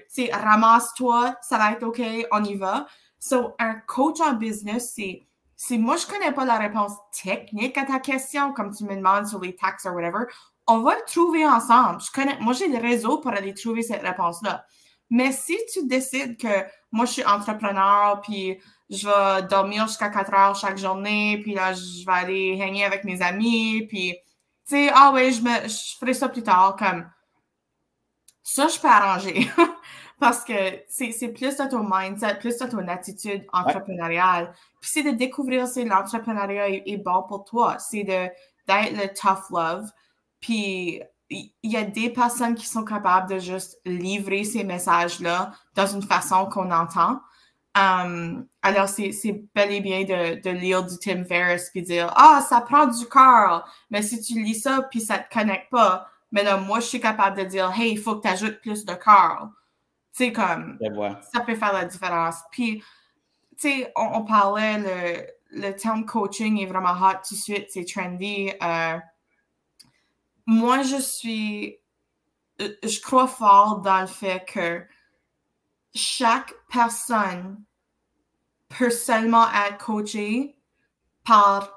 Speaker 3: sais, ramasse-toi, ça va être OK, on y va. So, un coach en business, c'est moi, je connais pas la réponse technique à ta question, comme tu me demandes sur les taxes ou whatever. On va le trouver ensemble. Moi, j'ai le réseau pour aller trouver cette réponse-là. Mais si tu décides que moi, je suis entrepreneur, puis je vais dormir jusqu'à 4 heures chaque journée, puis là, je vais aller hanging avec mes amis, puis, tu sais, ah ouais, je ferai ça plus tard, comme, ça, je peux arranger. Parce que c'est plus de ton mindset, plus de ton attitude entrepreneuriale. Puis c'est de découvrir si l'entrepreneuriat est bon pour toi. C'est d'être le tough love. Puis il y a des personnes qui sont capables de juste livrer ces messages-là dans une façon qu'on entend. Alors, c'est bel et bien de lire du Tim Ferriss puis dire « Ah, ça prend du cœur! » Mais si tu lis ça puis ça te connecte pas, mais là, moi, je suis capable de dire « Hey, il faut que tu ajoutes plus de cœur. » Tu sais, comme, ça peut faire la différence. Puis, tu sais, on parlait, le terme coaching est vraiment hot tout de suite, c'est trendy. Moi, je crois fort dans le fait que chaque personne peut seulement être coachée par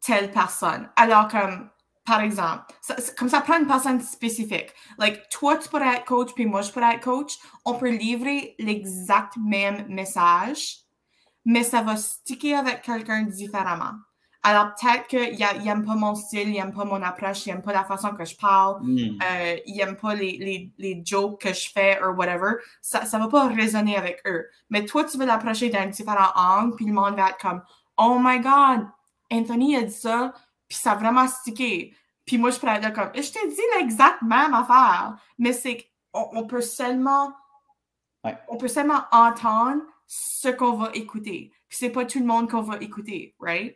Speaker 3: telle personne. Alors, comme, par exemple, comme ça prend une personne spécifique. Like, toi, tu pourrais être coach, puis moi, je pourrais être coach. On peut livrer l'exact même message, mais ça va sticker avec quelqu'un différemment. Alors, peut-être qu'il n'aime pas mon style, il n'aime pas mon approche, il n'aime pas la façon que je parle, il n'aime pas les jokes que je fais, ou whatever. Ça ne va pas résonner avec eux. Mais toi, tu veux l'approcher d'un différent angle, puis le monde va être comme « Oh my God, Anthony a dit ça, puis ça a vraiment stické. » Puis moi, je pourrais être là comme, je t'ai dit l'exact même affaire, mais c'est qu'on peut seulement, entendre ce qu'on va écouter. Puis c'est pas tout le monde qu'on va écouter, right?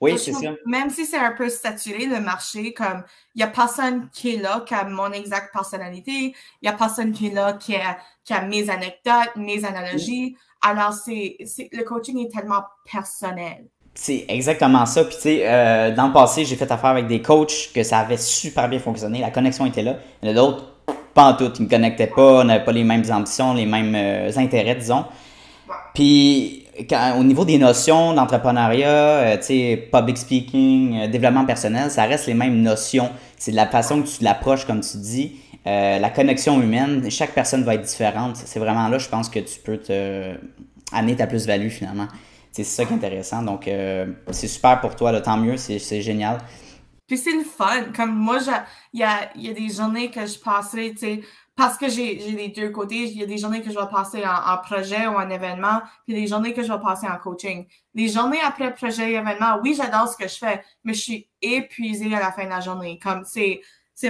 Speaker 2: Oui, c'est ça.
Speaker 3: Même si c'est un peu saturé, le marché, comme, il y a personne qui est là qui a mon exacte personnalité, il y a personne qui est là qui a mes anecdotes, mes analogies. Alors, le coaching est tellement personnel.
Speaker 2: C'est exactement ça. Puis, tu sais, dans le passé, j'ai fait affaire avec des coachs que ça avait super bien fonctionné. La connexion était là. Il y en a d'autres, pas en tout. Ils ne me connectaient pas, n'avaient pas les mêmes ambitions, les mêmes intérêts, disons. Puis, au niveau des notions d'entrepreneuriat, tu sais, public speaking, développement personnel, ça reste les mêmes notions. C'est de la façon que tu l'approches, comme tu dis. La connexion humaine, chaque personne va être différente. C'est vraiment là, je pense, que tu peux amener ta plus-value, finalement. C'est ça qui est intéressant. Donc, c'est super pour toi. Là, tant mieux. C'est génial.
Speaker 3: Puis c'est le fun. Comme moi, il y a des journées que je passerai, tu sais, parce que j'ai les deux côtés. Il y a des journées que je vais passer en projet ou en événement, puis des journées que je vais passer en coaching. Les journées après projet et événement, oui, j'adore ce que je fais, mais je suis épuisée à la fin de la journée. Comme c'est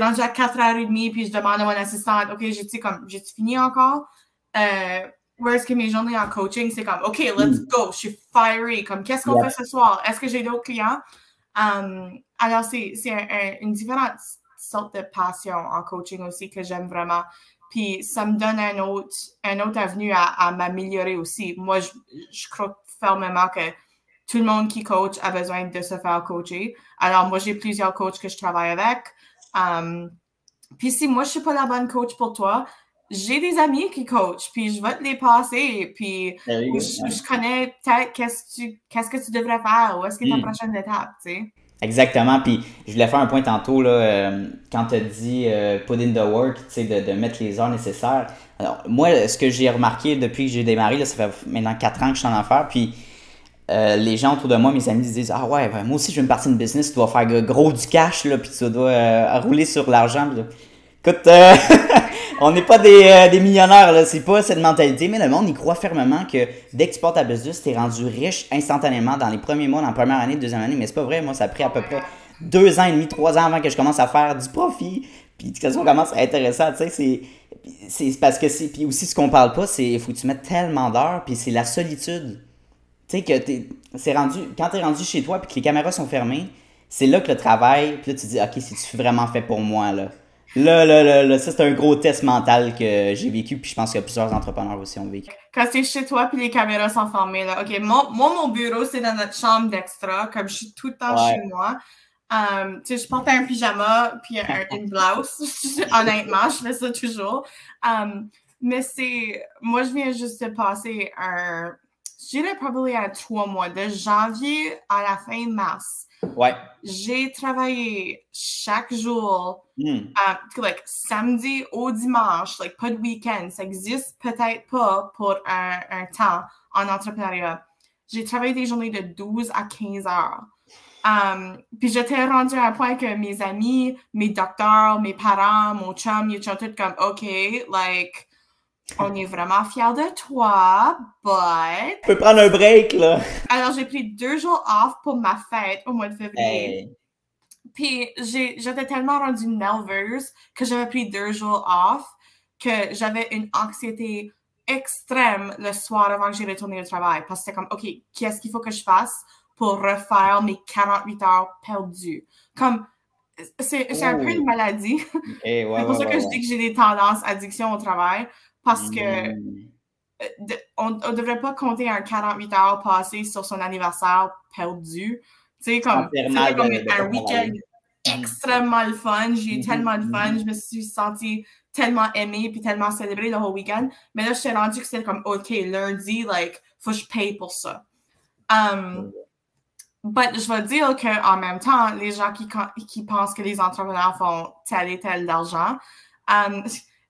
Speaker 3: rendu à 4h30, puis je demande à mon assistante, OK, j'ai-tu fini encore? Whereas que mes journées en coaching, c'est comme, OK, let's go, je suis fiery. Comme, qu'est-ce qu'on fait ce soir? Est-ce que j'ai d'autres clients? Alors, c'est une différente sorte de passion en coaching aussi que j'aime vraiment. Puis, ça me donne un autre avenue à m'améliorer aussi. Moi, je crois fermement que tout le monde qui coach a besoin de se faire coacher. Alors, moi, j'ai plusieurs coachs que je travaille avec. Puis, si moi, je ne suis pas la bonne coach pour toi, j'ai des amis qui coachent, puis je vais te les passer, puis je connais peut-être qu'est-ce que tu devrais faire, ou est-ce que ta prochaine étape, tu sais.
Speaker 2: Exactement, puis je voulais faire un point tantôt, là, quand tu as dit put in the work, tu sais, de mettre les heures nécessaires. Alors, moi, ce que j'ai remarqué depuis que j'ai démarré, là, ça fait maintenant 4 ans que je suis en affaires, puis les gens autour de moi, mes amis, ils disent « Ah ouais, moi aussi, je veux me partir d'une business, tu dois faire gros du cash, là, puis tu dois rouler sur l'argent. » Écoute, on n'est pas des millionnaires, là, c'est pas cette mentalité, mais le monde, il croit fermement que dès que tu portes ta business, tu es rendu riche instantanément dans les premiers mois, dans la première année, deuxième année, mais c'est pas vrai. Moi, ça a pris à peu près 2 ans et demi, 3 ans avant que je commence à faire du profit, puis que ça commence à être intéressant, tu sais, c'est parce que puis aussi ce qu'on parle pas, c'est faut que tu mettes tellement d'heures, puis c'est la solitude. Tu sais, que quand t'es rendu chez toi, puis que les caméras sont fermées, c'est là que le travail, puis là, tu dis, OK, c'est-tu vraiment fait pour moi, là? Là, ça, c'est un gros test mental que j'ai vécu, puis je pense que plusieurs entrepreneurs aussi ont vécu.
Speaker 3: Quand c'est chez toi puis les caméras sont fermées, là. OK, mon bureau, c'est dans notre chambre d'extra, comme je suis tout le temps chez moi. Tu sais, je porte un pyjama puis une blouse. Honnêtement, je fais ça toujours. Mais moi, je viens juste de passer je dirais probablement à 3 mois, de janvier à la fin mars.
Speaker 2: Ouais.
Speaker 3: J'ai travaillé chaque jour, like samedi au dimanche, like pas de week-end. Ça existe peut-être pas pour un temps en entrepreneuriat. J'ai travaillé des journées de 12 à 15 heures. Puis j'étais rendue à un point que mes amis, mes docteurs, mes parents, mon chum, ils étaient tous comme, OK, like, on est vraiment fiers de toi, but...
Speaker 2: Tu peux prendre un break, là.
Speaker 3: Alors, j'ai pris 2 jours off pour ma fête au mois de février.
Speaker 2: Hey.
Speaker 3: Puis, j'étais tellement rendue nerveuse que j'avais pris 2 jours off que j'avais une anxiété extrême le soir avant que j'ai retourné au travail. Parce que c'était comme, OK, qu'est-ce qu'il faut que je fasse pour refaire mes 48 heures perdues? Comme, c'est un peu une maladie.
Speaker 2: Hey,
Speaker 3: c'est pour ça que je dis que j'ai des tendances addiction au travail. Parce que on ne devrait pas compter un 48 heures passé sur son anniversaire perdu. Tu sais, comme un week-end extrêmement le fun. J'ai eu tellement de fun. Je me suis sentie tellement aimée puis tellement célébrée le whole week-end. Mais là, je t'ai rendu que c'était comme, OK, lundi, like, faut que je paye pour ça. But je vais dire qu'en même temps, les gens qui pensent que les entrepreneurs font tel et tel d'argent,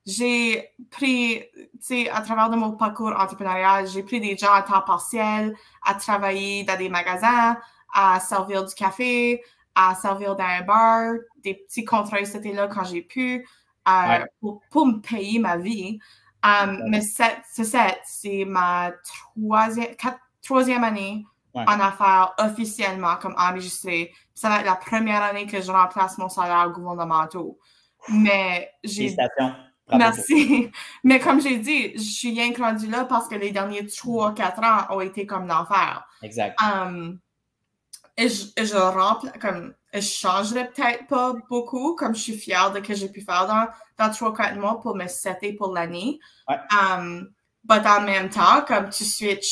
Speaker 3: j'ai pris, tu sais, à travers de mon parcours entrepreneurial, j'ai pris des gens à temps partiel, à travailler dans des magasins, à servir du café, à servir dans un bar, des petits contrats c'était là quand j'ai pu, pour me payer ma vie. Mais c'est ma troisième année en affaires officiellement comme enregistrée. Ça va être la première année que je remplace mon salaire gouvernemental. Mais
Speaker 2: Félicitations.
Speaker 3: Merci. Mais comme j'ai dit, je suis rien que rendue là parce que les derniers 3-4 ans ont été comme l'enfer.
Speaker 2: Exact.
Speaker 3: Et je changerais peut-être pas beaucoup, comme je suis fière de ce que j'ai pu faire dans 3-4 mois pour me setter pour l'année.
Speaker 2: Ouais.
Speaker 3: Mais en même temps, comme tout de suite,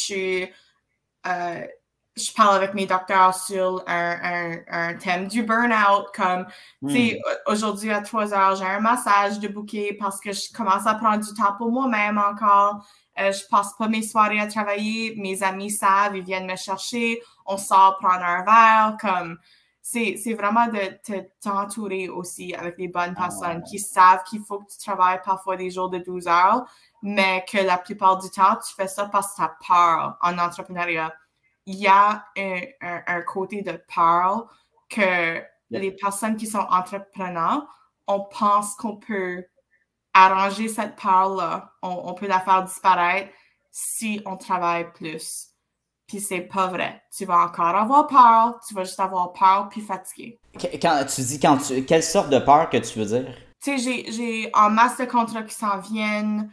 Speaker 3: je parle avec mes docteurs sur un thème du burn-out, comme, tu sais, aujourd'hui à 3 heures, j'ai un massage de bouquet parce que je commence à prendre du temps pour moi-même encore. Je passe pas mes soirées à travailler. Mes amis savent, ils viennent me chercher. On sort prendre un verre, comme, c'est vraiment de t'entourer aussi avec des bonnes personnes qui savent qu'il faut que tu travailles parfois des jours de 12 heures, mais que la plupart du temps, tu fais ça parce que tu as peur en entrepreneuriat. Il y a un côté de peur que les personnes qui sont entrepreneurs, on pense qu'on peut arranger cette peur-là. On peut la faire disparaître si on travaille plus. Puis c'est pas vrai. Tu vas encore avoir peur, tu vas juste avoir peur puis fatigué.
Speaker 2: Quand tu dis quelle sorte de peur que tu veux dire?
Speaker 3: Tu sais, j'ai en masse de contrats qui s'en viennent,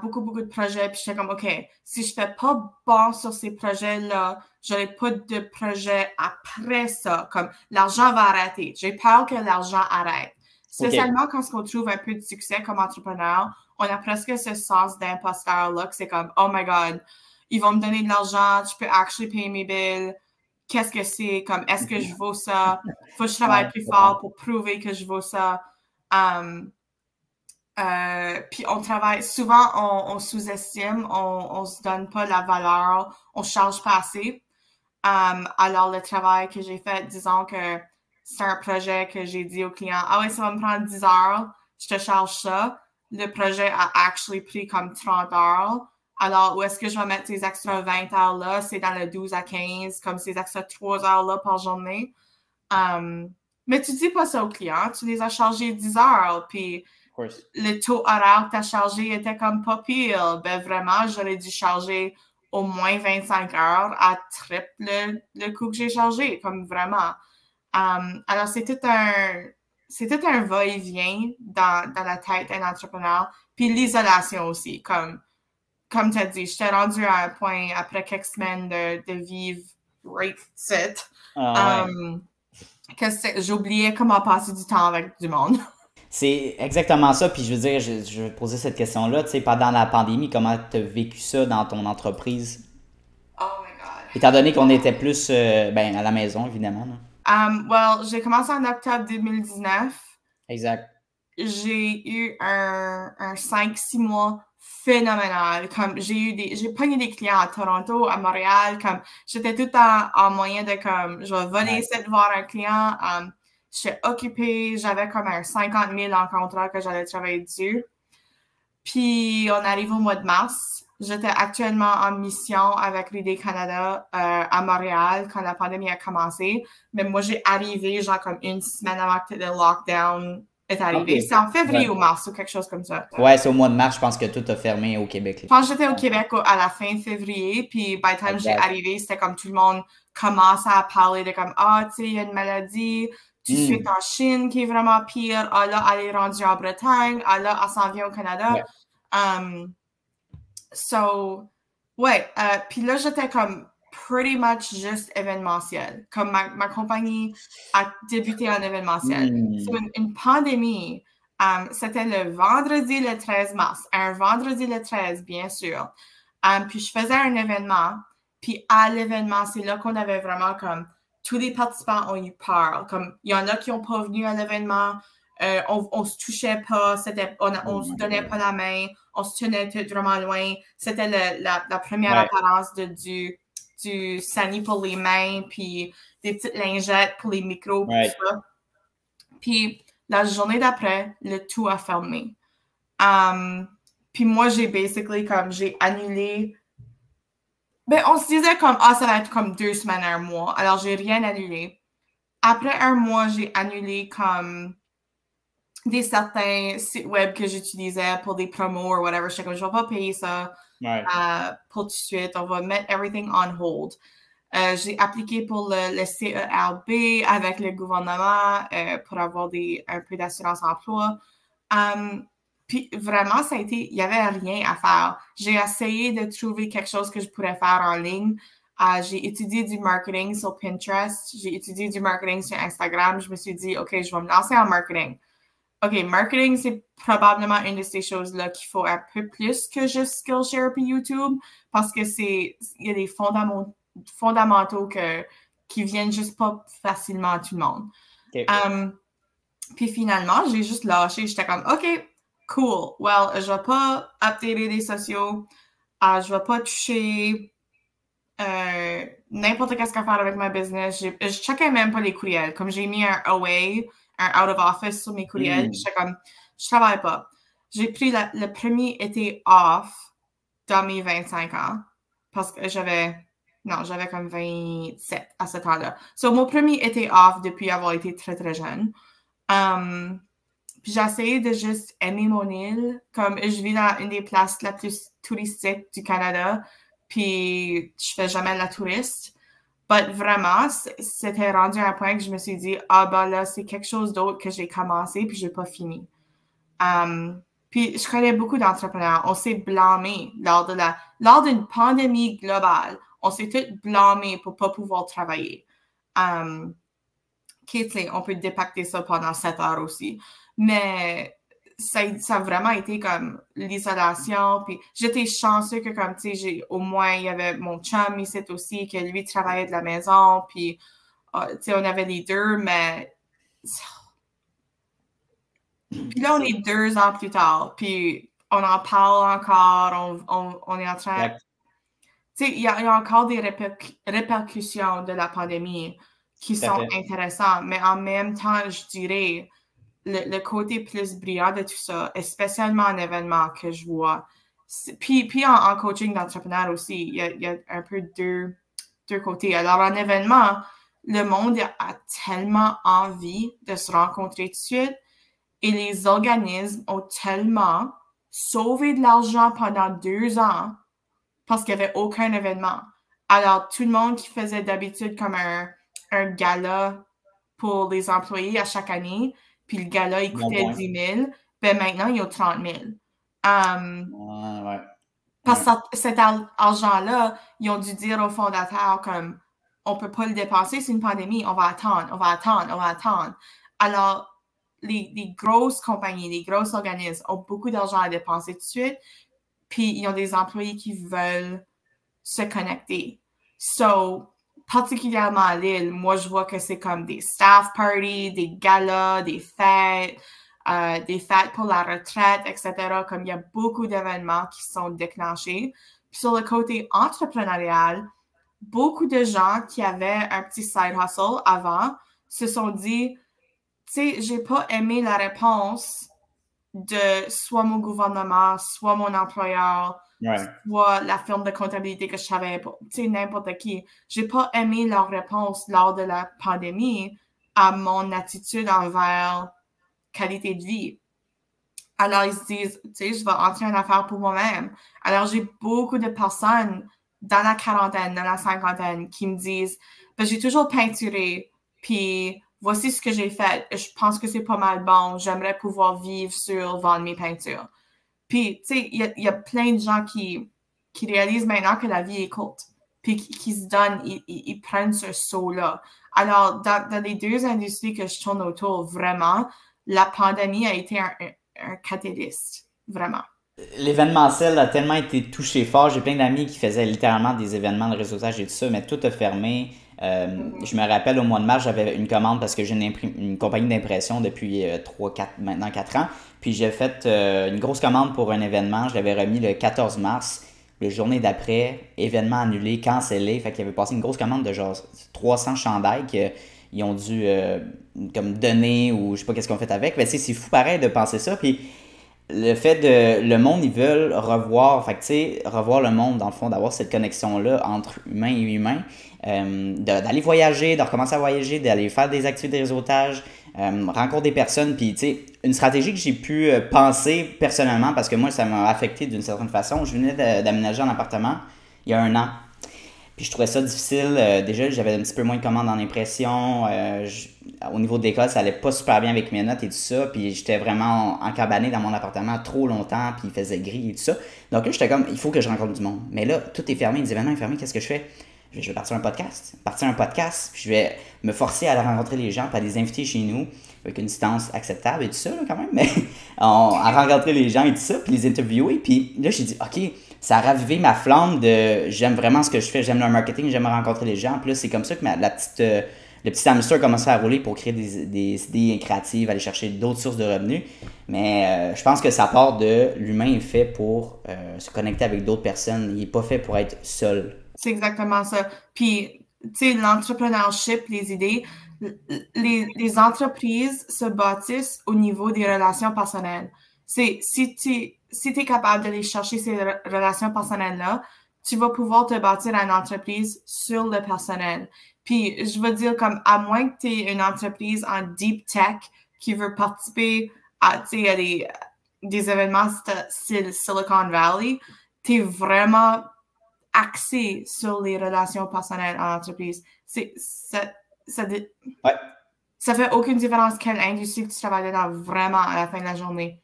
Speaker 3: beaucoup de projets, puis j'étais comme, OK, si je fais pas bon sur ces projets-là, j'aurai pas de projet après ça, comme l'argent va arrêter. J'ai peur que l'argent arrête. Spécialement quand on trouve un peu de succès comme entrepreneur, on a presque ce sens d'imposteur-là, que c'est comme, oh my God, ils vont me donner de l'argent, je peux actually payer mes bills. Qu'est-ce que c'est? Comme, est-ce que je vaux ça? Faut que je travaille plus fort pour prouver que je vaux ça. Puis on travaille, souvent on sous-estime, on se donne pas la valeur, on charge pas assez. Alors le travail que j'ai fait, disons que c'est un projet que j'ai dit au client, ah ouais, ça va me prendre 10 heures, je te charge ça. Le projet a actually pris comme 30 heures. Alors, où est-ce que je vais mettre ces extra 20 heures-là? C'est dans le 12 à 15, comme ces extra 3 heures-là par journée. Mais tu dis pas ça au client, tu les as chargés 10 heures, puis le taux horaire que tu as chargé était comme pas pire. Ben vraiment, j'aurais dû charger au moins 25 heures à triple le coût que j'ai chargé, comme vraiment. Alors, c'est tout un va-et-vient dans la tête d'un entrepreneur. Puis l'isolation aussi, comme tu as dit, j'étais rendue à un point, après quelques semaines de vivre right sit, que j'oubliais comment passer du temps avec du monde.
Speaker 2: C'est exactement ça. Puis je veux dire, je vais te poser cette question-là. Tu sais, pendant la pandémie, comment tu as vécu ça dans ton entreprise?
Speaker 3: Oh my God.
Speaker 2: Étant donné qu'on était plus ben, à la maison, évidemment. Là.
Speaker 3: Well, j'ai commencé en octobre 2019.
Speaker 2: Exact.
Speaker 3: J'ai eu un 5-6 mois phénoménal. Comme j'ai pogné des clients à Toronto, à Montréal, comme j'étais tout le temps en moyen de comme je vais voler ici de voir un client. J'étais occupée, j'avais comme un 50 000 en contrat que j'allais travailler dessus. Puis on arrive au mois de mars. J'étais actuellement en mission avec l'ID Canada à Montréal quand la pandémie a commencé. Mais moi, j'ai arrivé genre comme une semaine avant que le lockdown est arrivé.
Speaker 2: Okay.
Speaker 3: C'est en février ou mars ou quelque chose comme ça.
Speaker 2: Ouais, c'est au mois de mars, je pense que tout a fermé au Québec.
Speaker 3: Je pense que j'étais au Québec à la fin février, puis by the time j'ai arrivé, c'était comme tout le monde commence à parler de comme « Ah, tu sais, il y a une maladie, tu suis en Chine qui est vraiment pire, ah là, elle est rendue en Bretagne, ah là, elle s'en vient au Canada.
Speaker 2: Ouais.
Speaker 3: Ouais, puis là, j'étais comme pretty much juste événementiel. Comme ma compagnie a débuté en événementiel. C'est une pandémie. C'était le vendredi le 13 mars. Un vendredi le 13, bien sûr. Puis je faisais un événement. Puis à l'événement, c'est là qu'on avait vraiment comme tous les participants ont eu peur. Comme il y en a qui n'ont pas venu à l'événement. On se touchait pas, on se donnait pas la main, on se tenait vraiment loin. C'était la première apparence du sani pour les mains, puis des petites lingettes pour les micros, tout ça. Puis la journée d'après, le tout a fermé. Puis moi, j'ai annulé. Ben, on se disait comme, ça va être comme 2 semaines, 1 mois. Alors, j'ai rien annulé. Après 1 mois, j'ai annulé comme des certains sites web que j'utilisais pour des promos ou whatever. Je sais comme, je vais pas payer ça pour tout de suite. On va mettre everything on hold. J'ai appliqué pour le CERB avec le gouvernement pour avoir un peu d'assurance emploi. Puis vraiment, il n'y avait rien à faire. J'ai essayé de trouver quelque chose que je pourrais faire en ligne. J'ai étudié du marketing sur Pinterest. J'ai étudié du marketing sur Instagram. Je me suis dit, OK, je vais me lancer en marketing. OK, marketing, c'est probablement une de ces choses-là qu'il faut un peu plus que juste Skillshare puis YouTube parce que il y a des fondamentaux qui viennent juste pas facilement à tout le monde. Okay. Puis finalement, j'ai juste lâché. J'étais comme, OK, cool. Well, je vais pas updater les sociaux. Je vais pas toucher n'importe qu'est-ce qu'à faire avec ma business. Je checkais même pas les courriels. Comme j'ai mis un away, un out of office sur mes courriels. J'étais comme, je travaille pas. J'ai pris le premier été off dans mes 25 ans parce que j'avais comme 27 à ce temps-là. So, mon premier été off depuis avoir été très, très jeune. Puis j'ai essayé de juste aimer mon île. Comme je vis dans une des places la plus touristique du Canada, puis je fais jamais la touriste. But vraiment, c'était rendu à un point que je me suis dit, là, c'est quelque chose d'autre que j'ai commencé, puis j'ai pas fini. Puis je connais beaucoup d'entrepreneurs. On s'est blâmé lors d'une pandémie globale. On s'est tous blâmés pour pas pouvoir travailler. On peut dépacter ça pendant 7 heures aussi. Mais ça a vraiment été comme l'isolation. Puis j'étais chanceux que comme, au moins, il y avait mon chum ici aussi, que lui travaillait de la maison. Puis, on avait les deux, mais... Puis là, on est 2 ans plus tard. Puis on en parle encore. On est en train... Il y a encore des répercussions de la pandémie qui sont intéressantes. Mais en même temps, je dirais... Le côté plus brillant de tout ça, spécialement en événement que je vois. Puis en coaching d'entrepreneur aussi, il y a un peu deux côtés. Alors, en événement, le monde a tellement envie de se rencontrer tout de suite et les organismes ont tellement sauvé de l'argent pendant 2 ans parce qu'il n'y avait aucun événement. Alors, tout le monde qui faisait d'habitude comme un gala pour les employés à chaque année, puis le gala, il coûtait 10 000. Ben maintenant, il y a 30 000. Parce que cet argent-là, ils ont dû dire aux fondateurs comme, on peut pas le dépenser, c'est une pandémie, on va attendre. Alors, les grosses compagnies, les gros organismes ont beaucoup d'argent à dépenser tout de suite, puis ils ont des employés qui veulent se connecter. So, particulièrement à Lille, moi, je vois que c'est comme des staff parties, des galas, des fêtes pour la retraite, etc. Comme il y a beaucoup d'événements qui sont déclenchés. Puis sur le côté entrepreneurial, beaucoup de gens qui avaient un petit side hustle avant se sont dit, tu sais, j'ai pas aimé la réponse de soit mon gouvernement, soit mon employeur, soit la firme de comptabilité que je travaillais pour, tu sais, n'importe qui. J'ai pas aimé leur réponse lors de la pandémie à mon attitude envers qualité de vie. Alors, ils se disent, tu sais, je vais entrer en affaire pour moi-même. Alors, j'ai beaucoup de personnes dans la quarantaine, dans la cinquantaine, qui me disent, ben, j'ai toujours peinturé, puis voici ce que j'ai fait. Je pense que c'est pas mal bon. J'aimerais pouvoir vivre sur vendre mes peintures. Puis, tu sais, il y a plein de gens qui réalisent maintenant que la vie est courte, puis qui se donnent, ils prennent ce saut-là. Alors, dans les deux industries que je tourne autour, vraiment, la pandémie a été un catalyste, vraiment.
Speaker 2: L'événementiel a tellement été touché fort. J'ai plein d'amis qui faisaient littéralement des événements de réseautage et tout ça, mais tout a fermé. Je me rappelle, au mois de mars, j'avais une commande parce que j'ai une compagnie d'impression depuis 4 ans. Puis j'ai fait une grosse commande pour un événement. Je l'avais remis le 14 mars. La journée d'après, événement annulé, cancellé. Fait qu'il avait passé une grosse commande de genre 300 chandails qu'ils ont dû comme donner ou je sais pas qu'est-ce qu'on fait avec. Mais c'est fou pareil de penser ça. Puis le fait le monde, ils veulent revoir, fait que tu sais, revoir le monde, dans le fond, d'avoir cette connexion-là entre humain et humain, d'aller voyager, de recommencer à voyager, d'aller faire des activités de réseautage, rencontrer des personnes, puis tu sais, une stratégie que j'ai pu penser personnellement, parce que moi, ça m'a affecté d'une certaine façon. Je venais d'aménager un appartement il y a 1 an. Puis je trouvais ça difficile. Déjà, j'avais un petit peu moins de commandes en impression. Au niveau de l'école, ça allait pas super bien avec mes notes et tout ça. Puis j'étais vraiment encabané dans mon appartement trop longtemps. Puis il faisait gris et tout ça. Donc là, j'étais comme, il faut que je rencontre du monde. Mais là, tout est fermé, les événements sont fermés. Qu'est-ce que je fais? Je vais partir un podcast. Puis je vais me forcer à rencontrer les gens, puis à les inviter chez nous avec une distance acceptable et tout ça, là, quand même. Mais à rencontrer les gens et tout ça, puis les interviewer. Puis là, j'ai dit, OK, ça a ravivé ma flamme de j'aime vraiment ce que je fais, j'aime le marketing, j'aime rencontrer les gens. Puis là, c'est comme ça que le petit hamster a commencé à rouler pour créer des idées créatives, aller chercher d'autres sources de revenus. Mais je pense que ça part de l'humain est fait pour se connecter avec d'autres personnes. Il n'est pas fait pour être seul.
Speaker 3: C'est exactement ça. Puis, tu sais, l'entrepreneurship, les idées, les entreprises se bâtissent au niveau des relations personnelles. Si tu es capable d'aller chercher ces relations personnelles-là, tu vas pouvoir te bâtir une entreprise sur le personnel. Puis, je veux dire, comme, à moins que tu aies une entreprise en deep tech qui veut participer à des événements style Silicon Valley, tu es vraiment axé sur les relations personnelles en entreprise. Ça fait aucune différence quelle industrie que tu travailles dedans vraiment à la fin de la journée.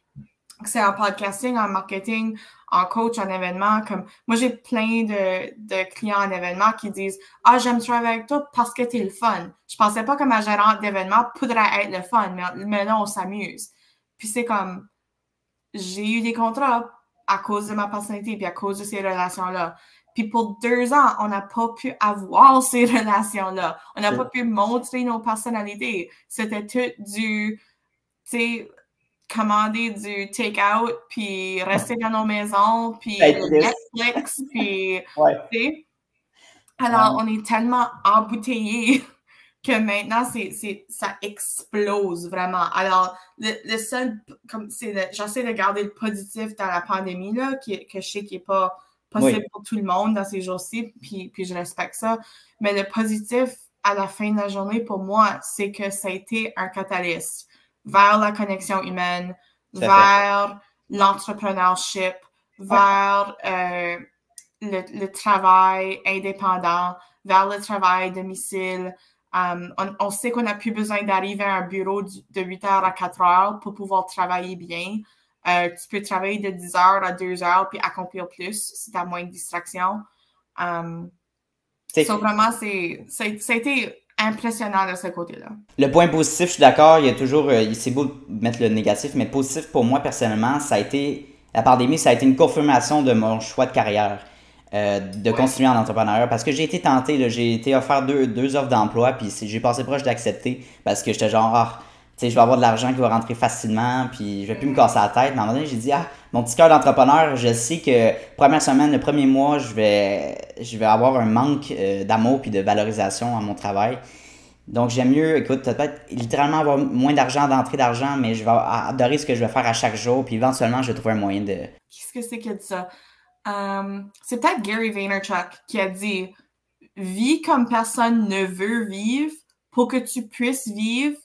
Speaker 3: C'est en podcasting, en marketing, en coach, en événement. Comme moi, j'ai plein de clients en événement qui disent « Ah, j'aime travailler avec toi parce que t'es le fun. » Je pensais pas que ma gérante d'événement pourrait être le fun, mais là, on s'amuse. Puis c'est comme, j'ai eu des contrats à cause de ma personnalité puis à cause de ces relations-là. Puis pour 2 ans, on n'a pas pu avoir ces relations-là. On n'a pas pu montrer nos personnalités. C'était tout tu sais, commander du take-out, puis rester dans nos maisons, puis Netflix, puis tu sais. Alors, on est tellement embouteillés que maintenant, ça explose vraiment. Alors, le seul, j'essaie de garder le positif dans la pandémie, là, que je sais qui n'est pas possible pour tout le monde dans ces jours-ci, puis je respecte ça. Mais le positif, à la fin de la journée, pour moi, c'est que ça a été un catalyste vers la connexion humaine, vers l'entrepreneurship, vers le travail indépendant, vers le travail à domicile. On sait qu'on n'a plus besoin d'arriver à un bureau de 8 heures à 4 heures pour pouvoir travailler bien. Tu peux travailler de 10 heures à 2 heures puis accomplir plus si tu as moins de distractions. Vraiment, ça a été impressionnant de ce côté-là.
Speaker 2: Le point positif, je suis d'accord, il y a toujours, c'est beau de mettre le négatif, mais positif pour moi personnellement, ça a été, la pandémie, ça a été une confirmation de mon choix de carrière, de continuer en entrepreneuriat, parce que j'ai été tenté, là, j'ai été offert deux offres d'emploi, puis j'ai passé proche d'accepter, parce que j'étais genre, ah, tu sais, je vais avoir de l'argent qui va rentrer facilement, puis je vais plus me casser la tête, mais à un moment donné, j'ai dit, ah, mon petit cœur d'entrepreneur, je sais que première semaine, le premier mois, je vais avoir un manque d'amour puis de valorisation à mon travail. Donc, j'aime mieux, écoute, peut-être littéralement avoir moins d'entrée d'argent, mais je vais adorer ce que je vais faire à chaque jour, puis éventuellement, je vais trouver un moyen de...
Speaker 3: Qu'est-ce que c'est qui a dit ça? C'est peut-être Gary Vaynerchuk qui a dit « Vis comme personne ne veut vivre pour que tu puisses vivre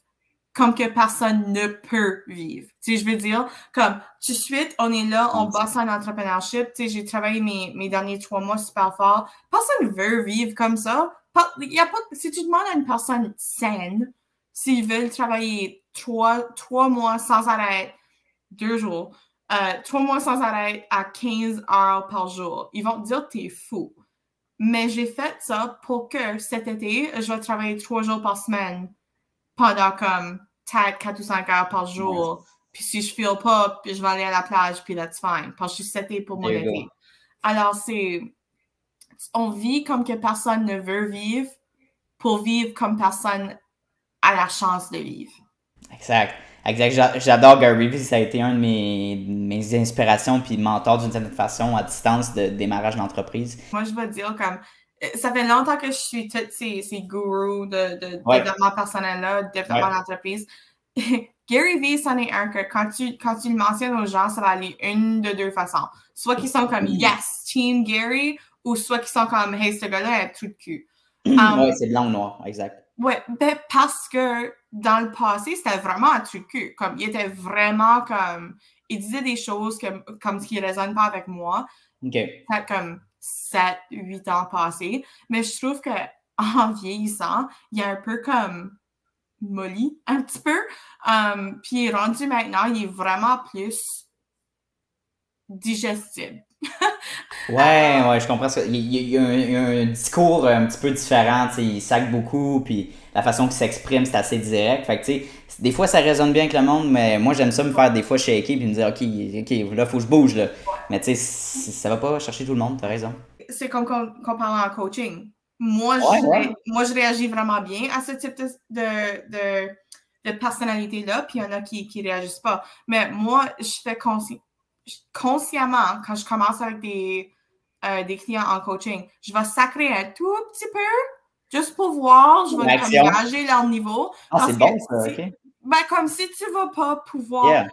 Speaker 3: comme que personne ne peut vivre. » Tu sais, je veux dire, comme, tout de suite, on est là, on bosse en entrepreneurship. Tu sais, j'ai travaillé mes derniers 3 mois super fort. Personne veut vivre comme ça. Y a pas, si tu demandes à une personne saine s'ils veulent travailler 3 mois sans arrêt, 2 jours, 3 mois sans arrêt à 15 heures par jour, ils vont te dire t'es fou. Mais j'ai fait ça pour que cet été, je vais travailler 3 jours par semaine pendant comme 4 ou 5 heures par jour. Yes. Puis si je file pas, puis je vais aller à la plage, puis that's fine. Parce que je suis seté pour mon été. Alors, on vit comme que personne ne veut vivre pour vivre comme personne a la chance de vivre.
Speaker 2: Exact. J'adore Gary Vee. Ça a été un de mes inspirations puis mentors d'une certaine façon à distance de démarrage d'entreprise.
Speaker 3: Moi, je vais dire comme... Ça fait longtemps que je suis tous ces gourous de développement personnel-là, de développement d'entreprise. Gary Vee, c'en est un que quand tu le mentionnes aux gens, ça va aller une de 2 façons. Soit qu'ils sont comme « Yes, Team Gary » ou soit qu'ils sont comme « Hey, ce gars-là est tout de cul. »
Speaker 2: Oui, c'est blanc ou noir, exact.
Speaker 3: Oui, ben parce que dans le passé, c'était vraiment un truc cul. Comme, il était vraiment comme... Il disait des choses comme ce qui ne résonne pas avec moi.
Speaker 2: OK.
Speaker 3: Peut-être comme 7, 8 ans passés. Mais je trouve qu'en vieillissant, il est un peu comme molly, un petit peu. Puis rendu maintenant, il est vraiment plus digestible.
Speaker 2: Ouais, je comprends ça. Il y a un discours un petit peu différent, il sac beaucoup, puis la façon qu'il s'exprime, c'est assez direct. Fait que, tu sais, des fois, ça résonne bien avec le monde, mais moi, j'aime ça me faire des fois shaker puis me dire, OK, là, faut que je bouge, là. Mais tu sais, ça va pas chercher tout le monde, t'as raison.
Speaker 3: C'est comme qu'on parle en coaching. Moi, je réagis vraiment bien à ce type de personnalité-là, puis il y en a qui réagissent pas. Mais moi, je fais consciemment, quand je commence avec des clients en coaching, je vais sacrer un tout petit peu, juste pour voir, je vais gager leur niveau.
Speaker 2: Ah, c'est bon, ça, OK.
Speaker 3: Ben, comme si tu vas pas pouvoir,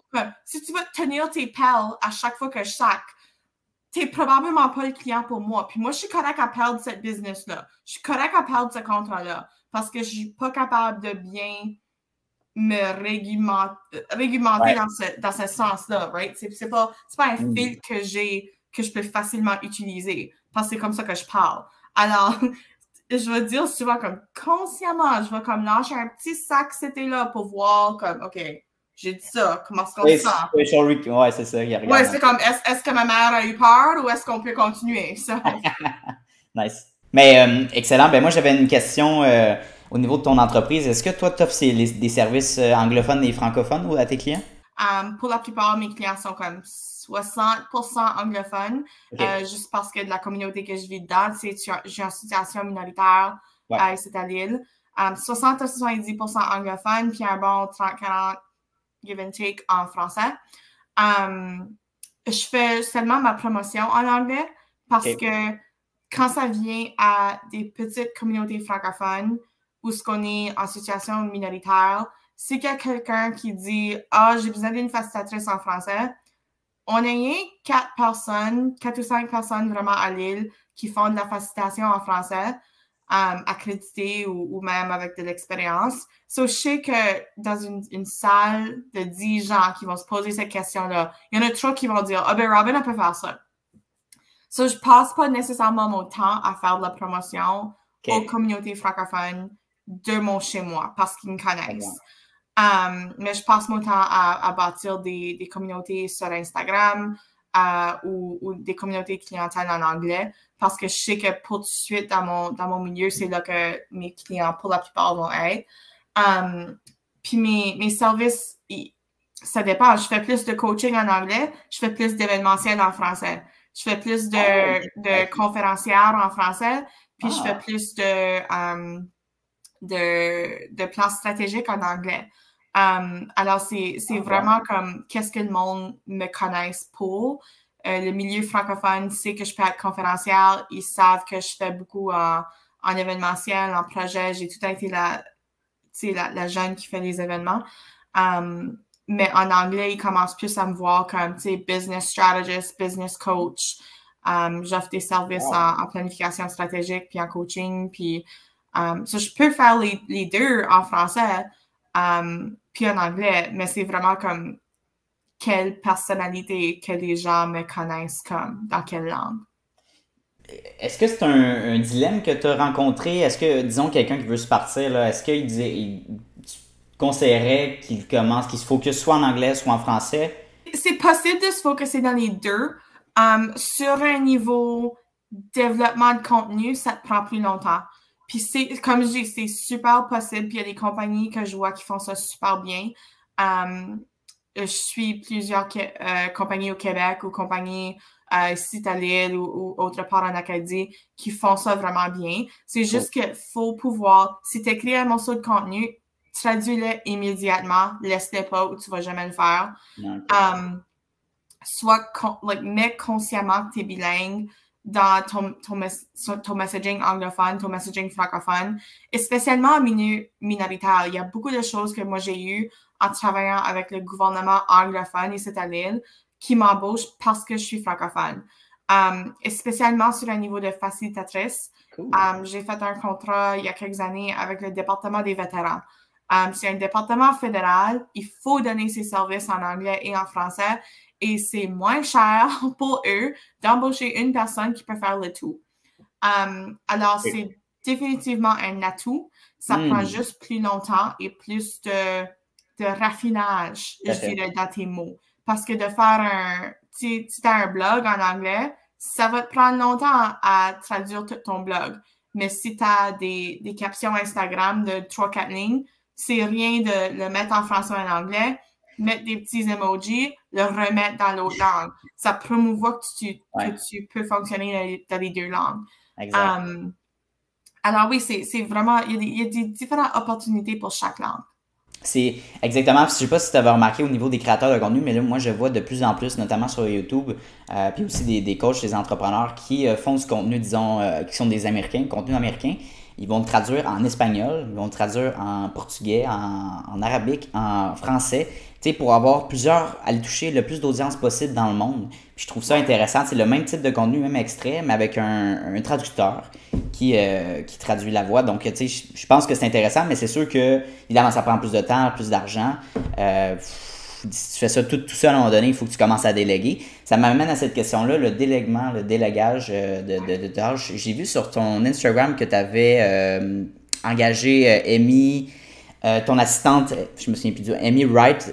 Speaker 3: si tu vas tenir tes pelles à chaque fois que je sac, t'es probablement pas le client pour moi. Puis moi, je suis correct à perdre cette business-là. Je suis correct à perdre ce contrat-là parce que je suis pas capable de bien me régumenter dans ce sens-là, right? C'est pas un fil que je peux facilement utiliser parce que c'est comme ça que je parle. Alors, je veux dire souvent comme consciemment, je vais comme lâcher un petit sac, c'était là pour voir comme, OK, j'ai dit ça, comment est-ce qu'on se sent?
Speaker 2: Ouais, c'est ça.
Speaker 3: Ouais, c'est comme, est-ce que ma mère a eu peur ou est-ce qu'on peut continuer? Ça.
Speaker 2: Nice. Mais excellent. Ben moi, j'avais une question au niveau de ton entreprise. Est-ce que toi, tu offres des services anglophones et francophones à tes clients?
Speaker 3: Pour la plupart, mes clients sont comme 60% anglophones, juste parce que de la communauté que je vis dedans, j'ai une situation minoritaire, c'est à Lille. 60 à 70% anglophones, puis un bon 30-40 give and take en français. Je fais seulement ma promotion en anglais parce que quand ça vient à des petites communautés francophones où ce qu'on est en situation minoritaire, c'est qu'il y a quelqu'un qui dit « Ah, j'ai besoin d'une facilitatrice en français », on a rien 4 ou 5 personnes vraiment à Lille qui font de la facilitation en français, accréditée ou même avec de l'expérience. So, je sais que dans une salle de 10 gens qui vont se poser cette question-là, il y en a 3 qui vont dire « Ah ben Robin, elle peut faire ça ». So, je passe pas nécessairement mon temps à faire de la promotion aux communautés francophones de mon chez-moi parce qu'ils me connaissent. Mais je passe mon temps à bâtir des communautés sur Instagram, ou des communautés clientèles en anglais parce que je sais que pour tout de suite dans mon milieu, c'est là que mes clients, pour la plupart, vont être. Puis mes services, ça dépend. Je fais plus de coaching en anglais, je fais plus d'événementiel en français. Je fais plus de conférencières en français, puis je fais plus de plans stratégiques en anglais. Alors, c'est vraiment comme qu'est-ce que le monde me connaisse pour. Le milieu francophone sait que je peux être conférencière. Ils savent que je fais beaucoup en événementiel, en projet. J'ai tout le temps été la jeune qui fait les événements. Mais en anglais, ils commencent plus à me voir comme business strategist, business coach. J'offre des services en planification stratégique puis en coaching. Puis, je peux faire les deux en français puis en anglais, mais c'est vraiment comme quelle personnalité que les gens me connaissent comme, dans quelle langue.
Speaker 2: Est-ce que c'est un dilemme que tu as rencontré? Est-ce que, disons, quelqu'un qui veut se partir, là, est-ce qu'il tu conseillerais qu'il se focus soit en anglais, soit en français?
Speaker 3: C'est possible de se focuser dans les deux. Sur un niveau développement de contenu, ça te prend plus longtemps. Puis comme je dis, c'est super possible. Puis il y a des compagnies que je vois qui font ça super bien. Je suis plusieurs compagnies au Québec ou compagnies ici à Lille ou autre part en Acadie qui font ça vraiment bien. C'est juste qu'il faut pouvoir, si tu écris un morceau de contenu, traduis-le immédiatement, laisse-le pas ou tu vas jamais le faire. Mets consciemment que tu es bilingue dans ton messaging anglophone, ton messaging francophone, et spécialement en milieu minoritaire. Il y a beaucoup de choses que moi j'ai eues en travaillant avec le gouvernement anglophone ici à Lille qui m'embauchent parce que je suis francophone. Et spécialement sur un niveau de facilitatrice. Cool. J'ai fait un contrat il y a quelques années avec le département des vétérans. C'est un département fédéral. Il faut donner ses services en anglais et en français. Et c'est moins cher pour eux d'embaucher une personne qui peut faire le tout. Alors, c'est définitivement un atout. Ça prend juste plus longtemps et plus de raffinage, je dirais, dans tes mots. Parce que de faire si tu as un blog en anglais, ça va te prendre longtemps à traduire tout ton blog. Mais si tu as des captions Instagram de 3-4 lignes, c'est rien de le mettre en français ou en anglais, mettre des petits emojis, le remettre dans l'autre langue. Ça promouvoit que tu peux fonctionner dans les deux langues.
Speaker 2: Exact.
Speaker 3: Alors oui, c'est vraiment, il y a des différentes opportunités pour chaque langue.
Speaker 2: C'est exactement, je sais pas si tu avais remarqué au niveau des créateurs de contenu, mais là, moi, je vois de plus en plus, notamment sur YouTube, puis aussi des coachs, des entrepreneurs qui font du contenu, disons, qui sont des Américains, contenu américain. Ils vont le traduire en espagnol, ils vont le traduire en portugais, en arabique, en français, tu sais, pour aller toucher le plus d'audience possible dans le monde. Puis je trouve ça intéressant, c'est le même type de contenu, même extrait, mais avec un traducteur qui traduit la voix. Donc, tu sais, je pense que c'est intéressant, mais c'est sûr que, évidemment, ça prend plus de temps, plus d'argent. Si tu fais ça tout seul à un moment donné, il faut que tu commences à déléguer. Ça m'amène à cette question-là, le délèguement, le délégage de tâches. J'ai vu sur ton Instagram que tu avais engagé Amy, ton assistante, je me souviens plus du Amy Wright,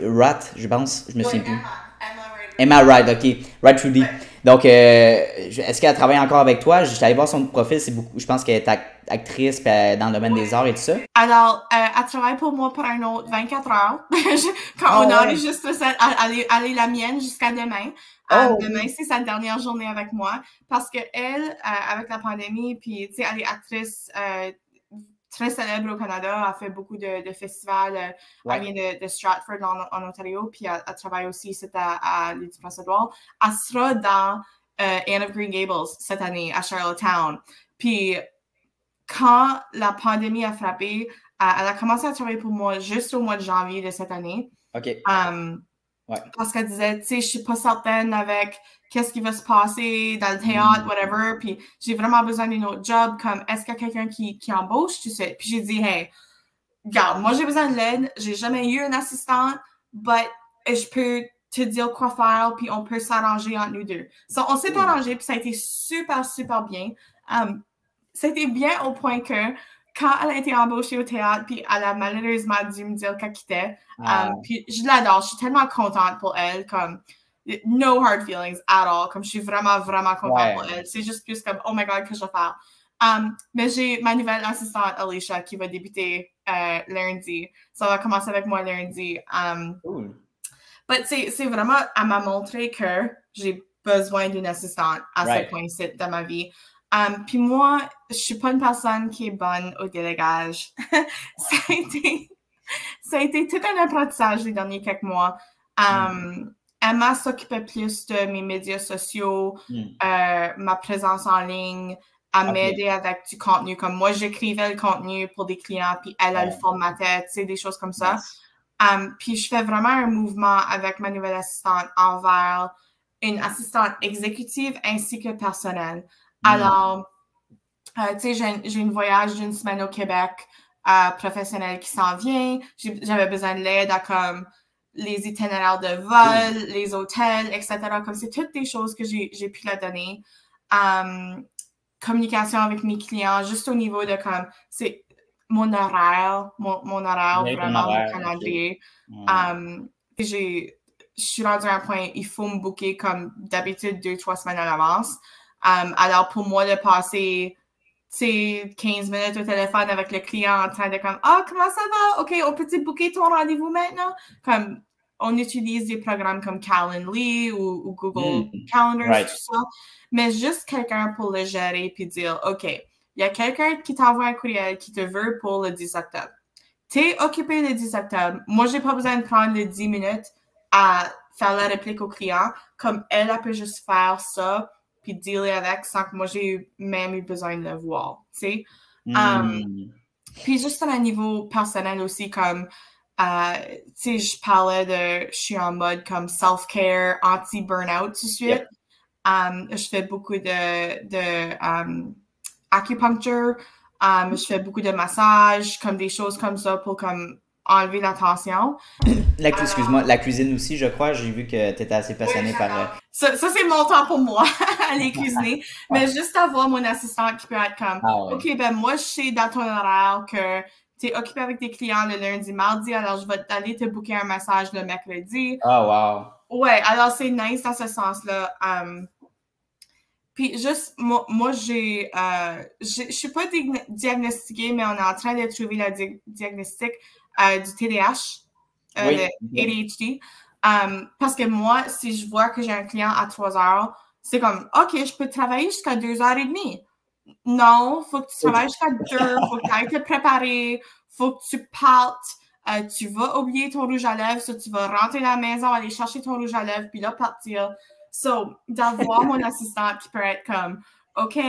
Speaker 2: je pense, je me souviens plus. Emma Wright, ok. Wright Trudy. Donc, est-ce qu'elle travaille encore avec toi? Je suis allé voir son profil, je pense qu'elle est actrice dans le domaine des arts et tout ça.
Speaker 3: Alors, elle travaille pour moi pour un autre 24 heures. Quand on enregistre ça, elle est la mienne jusqu'à demain. Demain, c'est sa dernière journée avec moi. Parce que elle, avec la pandémie, puis, tu sais, elle est actrice très célèbre au Canada. Elle fait beaucoup de festivals. Elle vient de Stratford en Ontario, puis elle travaille aussi à l'île du Prince-Édouard. Elle sera dans Anne of Green Gables cette année à Charlottetown. Puis quand la pandémie a frappé, elle a commencé à travailler pour moi juste au mois de janvier de cette année.
Speaker 2: OK.
Speaker 3: Parce qu'elle disait, tu sais, je suis pas certaine avec qu'est-ce qui va se passer dans le théâtre, whatever, puis j'ai vraiment besoin d'un autre job, comme est-ce qu'il y a quelqu'un qui embauche, tu sais? Puis j'ai dit, hey, regarde, moi j'ai besoin de l'aide, j'ai jamais eu un assistant, but je peux te dire quoi faire, puis on peut s'arranger entre nous deux. So, on s'est arrangé, puis ça a été super, super bien. C'était bien au point que quand elle a été embauchée au théâtre, puis elle a malheureusement dû me dire qu'elle quittait. Puis je l'adore, je suis tellement contente pour elle. Comme no hard feelings at all. Comme je suis vraiment, vraiment contente pour
Speaker 2: Ouais.
Speaker 3: elle. C'est juste plus comme, oh my God, que je vais faire. Mais j'ai ma nouvelle assistante, Alicia, qui va débuter lundi. Ça va commencer avec moi lundi.
Speaker 2: Cool.
Speaker 3: Mais c'est vraiment, elle m'a montré que j'ai besoin d'une assistante à
Speaker 2: Right.
Speaker 3: ce point-ci dans ma vie. Puis moi, je suis pas une personne qui est bonne au délégage. ça a été tout un apprentissage les derniers quelques mois. Emma s'occupait plus de mes médias sociaux, ma présence en ligne, à m'aider avec du contenu. Comme moi, j'écrivais le contenu pour des clients, puis elle le formatait, tu sais, des choses comme ça. Puis je fais vraiment un mouvement avec ma nouvelle assistante envers une assistante exécutive ainsi que personnelle. Alors, tu sais, j'ai un voyage d'une semaine au Québec professionnel qui s'en vient. J'avais besoin de l'aide à comme les itinéraires de vol, les hôtels, etc. Comme c'est toutes des choses que j'ai pu la donner. Communication avec mes clients, juste au niveau de comme, c'est mon horaire, mon horaire, vraiment, mon calendrier. Je suis rendue à un point, il faut me booker comme d'habitude 2-3 semaines à l'avance. Alors, pour moi, de passer 15 minutes au téléphone avec le client en train de comme, comment ça va? OK, on peut-tu booker ton rendez-vous maintenant? Comme, on utilise des programmes comme Calendly ou Google Calendar, tout ça. Mais juste quelqu'un pour le gérer puis dire, OK, il y a quelqu'un qui t'envoie un courriel qui te veut pour le 10 octobre. T'es occupé le 10 octobre. Moi, j'ai pas besoin de prendre les 10 minutes à faire la réplique au client. Comme elle peut juste faire ça puis dealer avec sans que moi, j'ai même eu besoin de le voir, tu sais. Puis juste à un niveau personnel aussi, comme, tu sais, je parlais je suis en mode comme self-care, anti-burnout tout de suite. Je fais beaucoup de acupuncture, je fais beaucoup de massages, comme des choses comme ça pour comme enlever la tension.
Speaker 2: Excuse-moi, la cuisine aussi, je crois. J'ai vu que tu étais assez passionnée par...
Speaker 3: Ça, c'est mon temps pour moi, aller cuisiner. Mais juste avoir mon assistante qui peut être comme, OK, ben moi, je sais dans ton horaire que tu es occupé avec tes clients le lundi, mardi, alors je vais aller te booker un massage le mercredi.
Speaker 2: Wow.
Speaker 3: Ouais, alors c'est nice dans ce sens-là. Puis juste, moi je suis pas diagnostiquée, mais on est en train de trouver le diagnostic du TDAH, le ADHD. Parce que moi, si je vois que j'ai un client à 3 heures, c'est comme, OK, je peux travailler jusqu'à 2h30. Non, faut que tu travailles jusqu'à 2, faut que tu ailles te préparer, faut que tu partes. Tu vas oublier ton rouge à lèvres, so tu vas rentrer à la maison, aller chercher ton rouge à lèvres, puis là, partir. So, d'avoir mon assistante qui peut être comme, OK,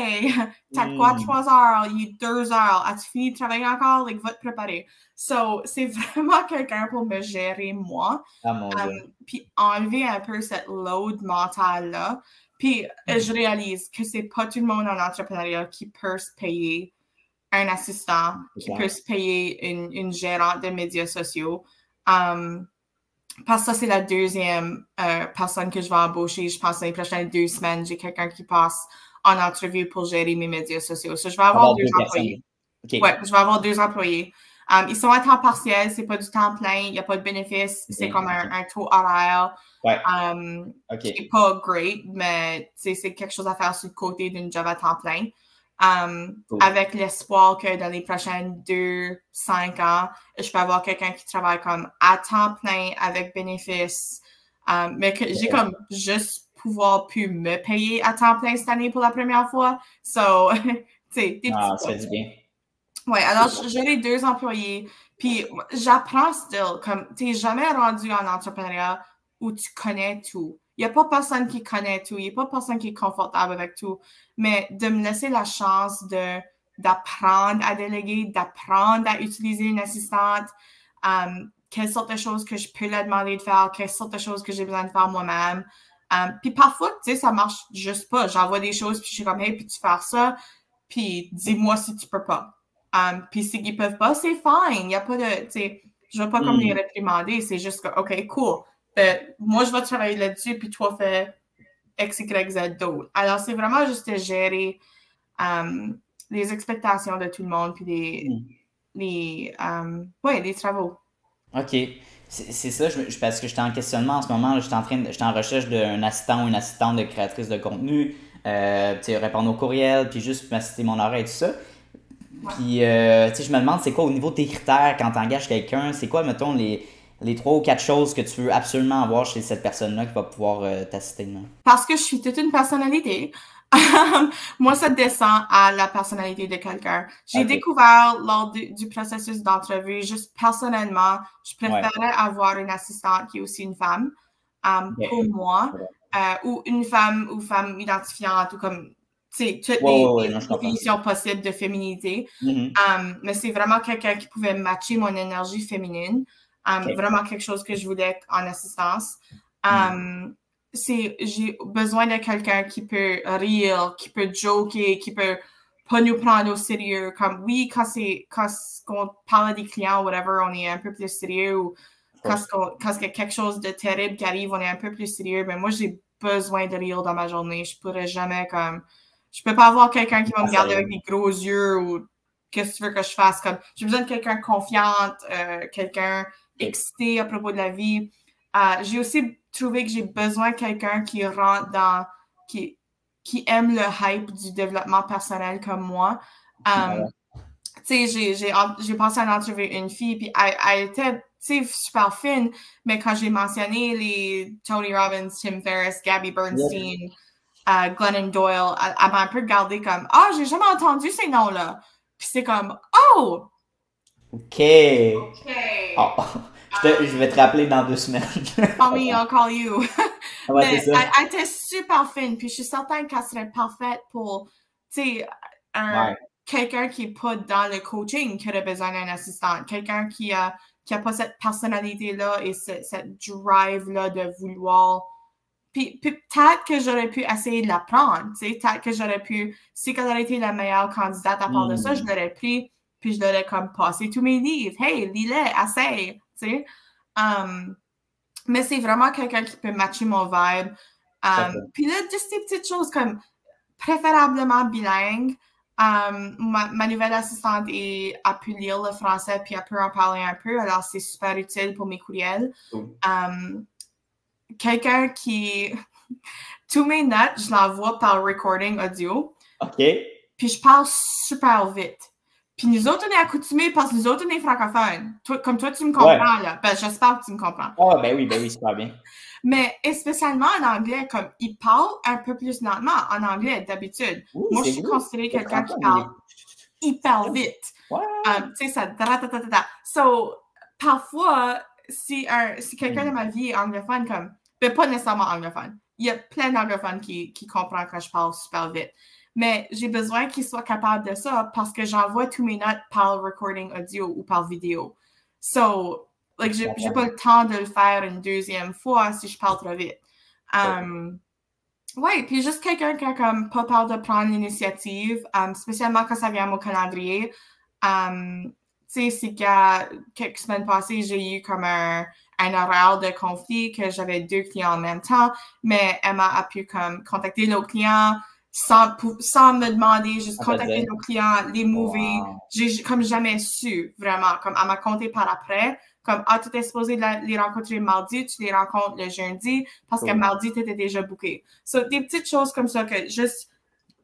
Speaker 3: t'as quoi 3 heures, il est 2 heures, as-tu fini de travailler encore? Like, va te préparer. So, c'est vraiment quelqu'un pour me gérer moi. Puis enlever un peu cette load mentale-là. Puis, je réalise que c'est pas tout le monde en entrepreneuriat qui peut se payer un assistant, qui peut se payer une gérante de médias sociaux. Parce que ça, c'est la deuxième personne que je vais embaucher. Je pense que dans les prochaines 2 semaines, j'ai quelqu'un qui passe en entrevue pour gérer mes médias sociaux. So, je vais avoir 2 employés. Ouais, je vais avoir 2 employés. Ils sont à temps partiel, c'est pas du temps plein, il n'y a pas de bénéfice, c'est comme un taux horaire. Qui n'est pas great, mais c'est quelque chose à faire sur le côté d'une job à temps plein. Avec l'espoir que dans les prochaines 2-5 ans, je peux avoir quelqu'un qui travaille comme à temps plein avec bénéfice, mais que j'ai comme juste pouvoir pu me payer à temps plein cette année pour la première fois. So, tu sais,
Speaker 2: ça fait du bien.
Speaker 3: Ouais, alors j'ai 2 employés, puis j'apprends still, comme t'es jamais rendu en entrepreneuriat où tu connais tout. Il n'y a pas personne qui connaît tout, il n'y a pas personne qui est confortable avec tout, mais de me laisser la chance d'apprendre à déléguer, d'apprendre à utiliser une assistante, quelles sortes de choses que je peux leur demander de faire, quelles sortes de choses que j'ai besoin de faire moi-même. Puis parfois, tu sais, ça marche juste pas. J'envoie des choses, puis je suis comme, hey, peux-tu faire ça? Puis dis-moi si tu peux pas. Puis s'ils ne peuvent pas, c'est fine. Il n'y a pas de, tu sais, je ne veux pas comme les réprimander. C'est juste que, OK, cool. Moi, je vais travailler là-dessus, puis toi, fais X, Y, Z d'autres. Alors, c'est vraiment juste de gérer les expectations de tout le monde, puis les travaux.
Speaker 2: OK. C'est ça, parce que j'étais en questionnement en ce moment, j'étais en recherche d'un assistant ou une assistante de créatrice de contenu, tu sais, répondre aux courriels, puis juste m'assister mon horaire et tout ça.
Speaker 3: Ouais.
Speaker 2: Puis, tu sais, je me demande, c'est quoi au niveau de tes critères quand tu engages quelqu'un, c'est quoi, mettons, les 3 ou 4 choses que tu veux absolument avoir chez cette personne-là qui va pouvoir t'assister, là?
Speaker 3: Parce que je suis toute une personnalité. Moi, ça descend à la personnalité de quelqu'un. J'ai découvert lors du processus d'entrevue, juste personnellement, je préférais avoir une assistante qui est aussi une femme pour moi, ou une femme ou femme identifiante, ou comme, tu sais, toutes les définitions possibles de féminité. Mais c'est vraiment quelqu'un qui pouvait matcher mon énergie féminine. Vraiment quelque chose que je voulais en assistance. J'ai besoin de quelqu'un qui peut rire, qui peut joker, qui peut pas nous prendre au sérieux. Comme oui, quand on parle à des clients ou whatever, on est un peu plus sérieux, ou quand il y a quelque chose de terrible qui arrive, on est un peu plus sérieux. Mais moi, j'ai besoin de rire dans ma journée. Je pourrais jamais je peux pas avoir quelqu'un qui va me garder avec des gros yeux ou qu'est-ce que tu veux que je fasse. Comme j'ai besoin de quelqu'un confiante, quelqu'un excité à propos de la vie. J'ai aussi trouvé que j'ai besoin de quelqu'un qui rentre qui aime le hype du développement personnel comme moi. Tu sais, j'ai passé à une entrevue une fille, puis elle était, tu sais, super fine, mais quand j'ai mentionné les Tony Robbins, Tim Ferriss, Gabby Bernstein, Glennon Doyle, elle m'a un peu regardé comme « Ah, j'ai jamais entendu ces noms-là! » Puis c'est comme « Oh! »
Speaker 2: OK. Oh. Je vais te rappeler dans 2 semaines.
Speaker 3: Call me, I'll call you.
Speaker 2: Ouais,
Speaker 3: mais
Speaker 2: c'est ça.
Speaker 3: elle était super fine, puis je suis certaine qu'elle serait parfaite pour, tu sais, quelqu'un qui n'est pas dans le coaching qui aurait besoin d'un assistant, quelqu'un qui a pas cette personnalité-là et cette drive-là de vouloir. Puis peut-être que j'aurais pu essayer de l'apprendre, tu sais, peut-être que j'aurais pu, si elle aurait été la meilleure candidate à part de ça, je l'aurais pris, puis je l'aurais comme passé tous mes livres. Hey, lis-les, essaye, tu sais. Mais c'est vraiment quelqu'un qui peut matcher mon vibe. Puis là, juste des petites choses comme préférablement bilingue. Ma nouvelle assistante a pu lire le français puis a pu en parler un peu, alors c'est super utile pour mes courriels. Quelqu'un qui... Tous mes notes, je l'envoie par recording audio.
Speaker 2: OK.
Speaker 3: Puis je parle super vite. Puis nous autres, on est accoutumés parce que nous autres, on est francophones. Comme toi, tu me comprends, là. Ben, j'espère que tu me comprends.
Speaker 2: Oh, ben oui, super bien.
Speaker 3: Mais spécialement en anglais, comme ils parlent un peu plus lentement en anglais d'habitude. Moi, je suis considérée quelqu'un qui parle hyper vite. Tu sais, ça... So, parfois, si quelqu'un de ma vie est anglophone, comme... Ben, pas nécessairement anglophone. Il y a plein d'anglophones qui comprennent quand je parle super vite. Mais j'ai besoin qu'ils soient capables de ça parce que j'envoie tous mes notes par recording audio ou par vidéo. So, like, j'ai pas le temps de le faire une deuxième fois si je parle trop vite. Ouais, puis juste quelqu'un qui a comme pas peur de prendre l'initiative, spécialement quand ça vient à mon calendrier. Tu sais, c'est qu'il quelques semaines passées, j'ai eu comme un horaire de conflit que j'avais 2 clients en même temps, mais Emma a pu comme contacter l'autre client sans me demander, juste contacter nos clients, les mover. J'ai comme jamais su, vraiment. Comme elle m'a compté par après, comme « Ah, tu étais supposé les rencontrer mardi, tu les rencontres le jeudi, parce que mardi, tu étais déjà booké. » So, des petites choses comme ça que juste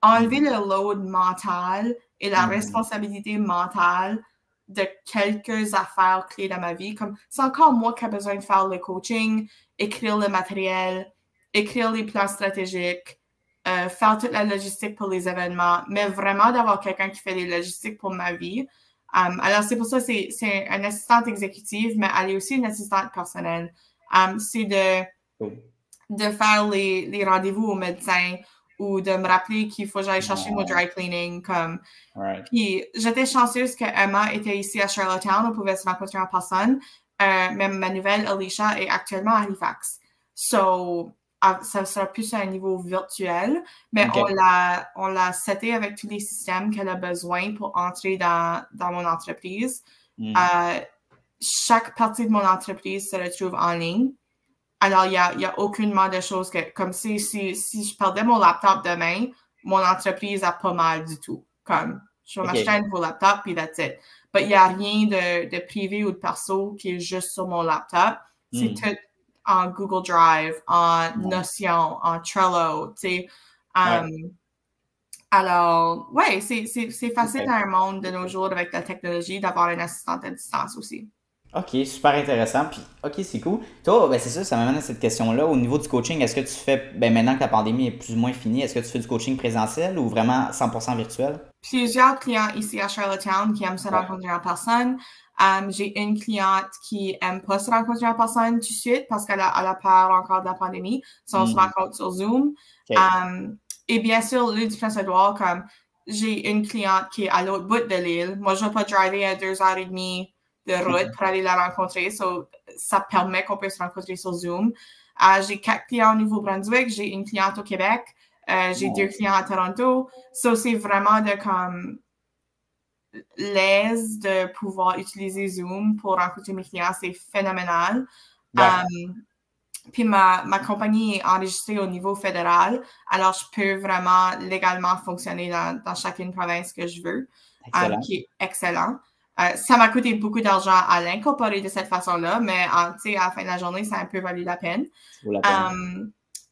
Speaker 3: enlever le load mental et la responsabilité mentale de quelques affaires clés dans ma vie. Comme c'est encore moi qui ai besoin de faire le coaching, écrire le matériel, écrire les plans stratégiques, faire toute la logistique pour les événements, mais vraiment d'avoir quelqu'un qui fait les logistiques pour ma vie. Alors, c'est pour ça que c'est une assistante exécutive, mais elle est aussi une assistante personnelle. C'est de faire les rendez-vous au médecin ou de me rappeler qu'il faut que j'aille chercher mon dry cleaning. Puis, j'étais chanceuse que Emma était ici à Charlottetown, on pouvait se rencontrer en personne, mais ma nouvelle Alicia est actuellement à Halifax. So, ça sera plus à un niveau virtuel, mais on l'a seté avec tous les systèmes qu'elle a besoin pour entrer dans mon entreprise. Chaque partie de mon entreprise se retrouve en ligne. Alors, il y a aucunement de choses que, comme si je perdais mon laptop demain, mon entreprise a pas mal du tout. Comme, je vais m'acheter un nouveau laptop, puis that's it. il n'y a rien de privé ou de perso qui est juste sur mon laptop. C'est tout en Google Drive, en Notion, en Trello, tu sais. Alors, ouais, c'est facile dans un monde de nos jours avec la technologie d'avoir une assistante à distance aussi.
Speaker 2: OK, super intéressant. Puis, OK, c'est cool. Toi, ben c'est ça m'amène à cette question-là. Au niveau du coaching, est-ce que tu fais, ben maintenant que la pandémie est plus ou moins finie, est-ce que tu fais du coaching présentiel ou vraiment 100% virtuel?
Speaker 3: Plusieurs clients ici à Charlottetown qui aiment se rencontrer en personne. J'ai une cliente qui aime pas se rencontrer en personne tout de suite parce qu'elle a peur encore de la pandémie. So, on se rencontre sur Zoom.
Speaker 2: Okay.
Speaker 3: Et bien sûr, l'île du Prince-Édouard, comme j'ai une cliente qui est à l'autre bout de l'île. Moi, je ne vais pas driver à 2h30 de route pour aller la rencontrer. So, ça permet qu'on puisse se rencontrer sur Zoom. J'ai 4 clients au Nouveau-Brunswick. J'ai une cliente au Québec. J'ai 2 clients à Toronto. So, c'est vraiment de comme l'aise de pouvoir utiliser Zoom pour rencontrer mes clients. C'est phénoménal. Puis ma compagnie est enregistrée au niveau fédéral, alors je peux vraiment légalement fonctionner dans chacune province que je veux, qui est excellent. Ça m'a coûté beaucoup d'argent à l'incorporer de cette façon-là, mais à la fin de la journée, ça a un peu valu la peine.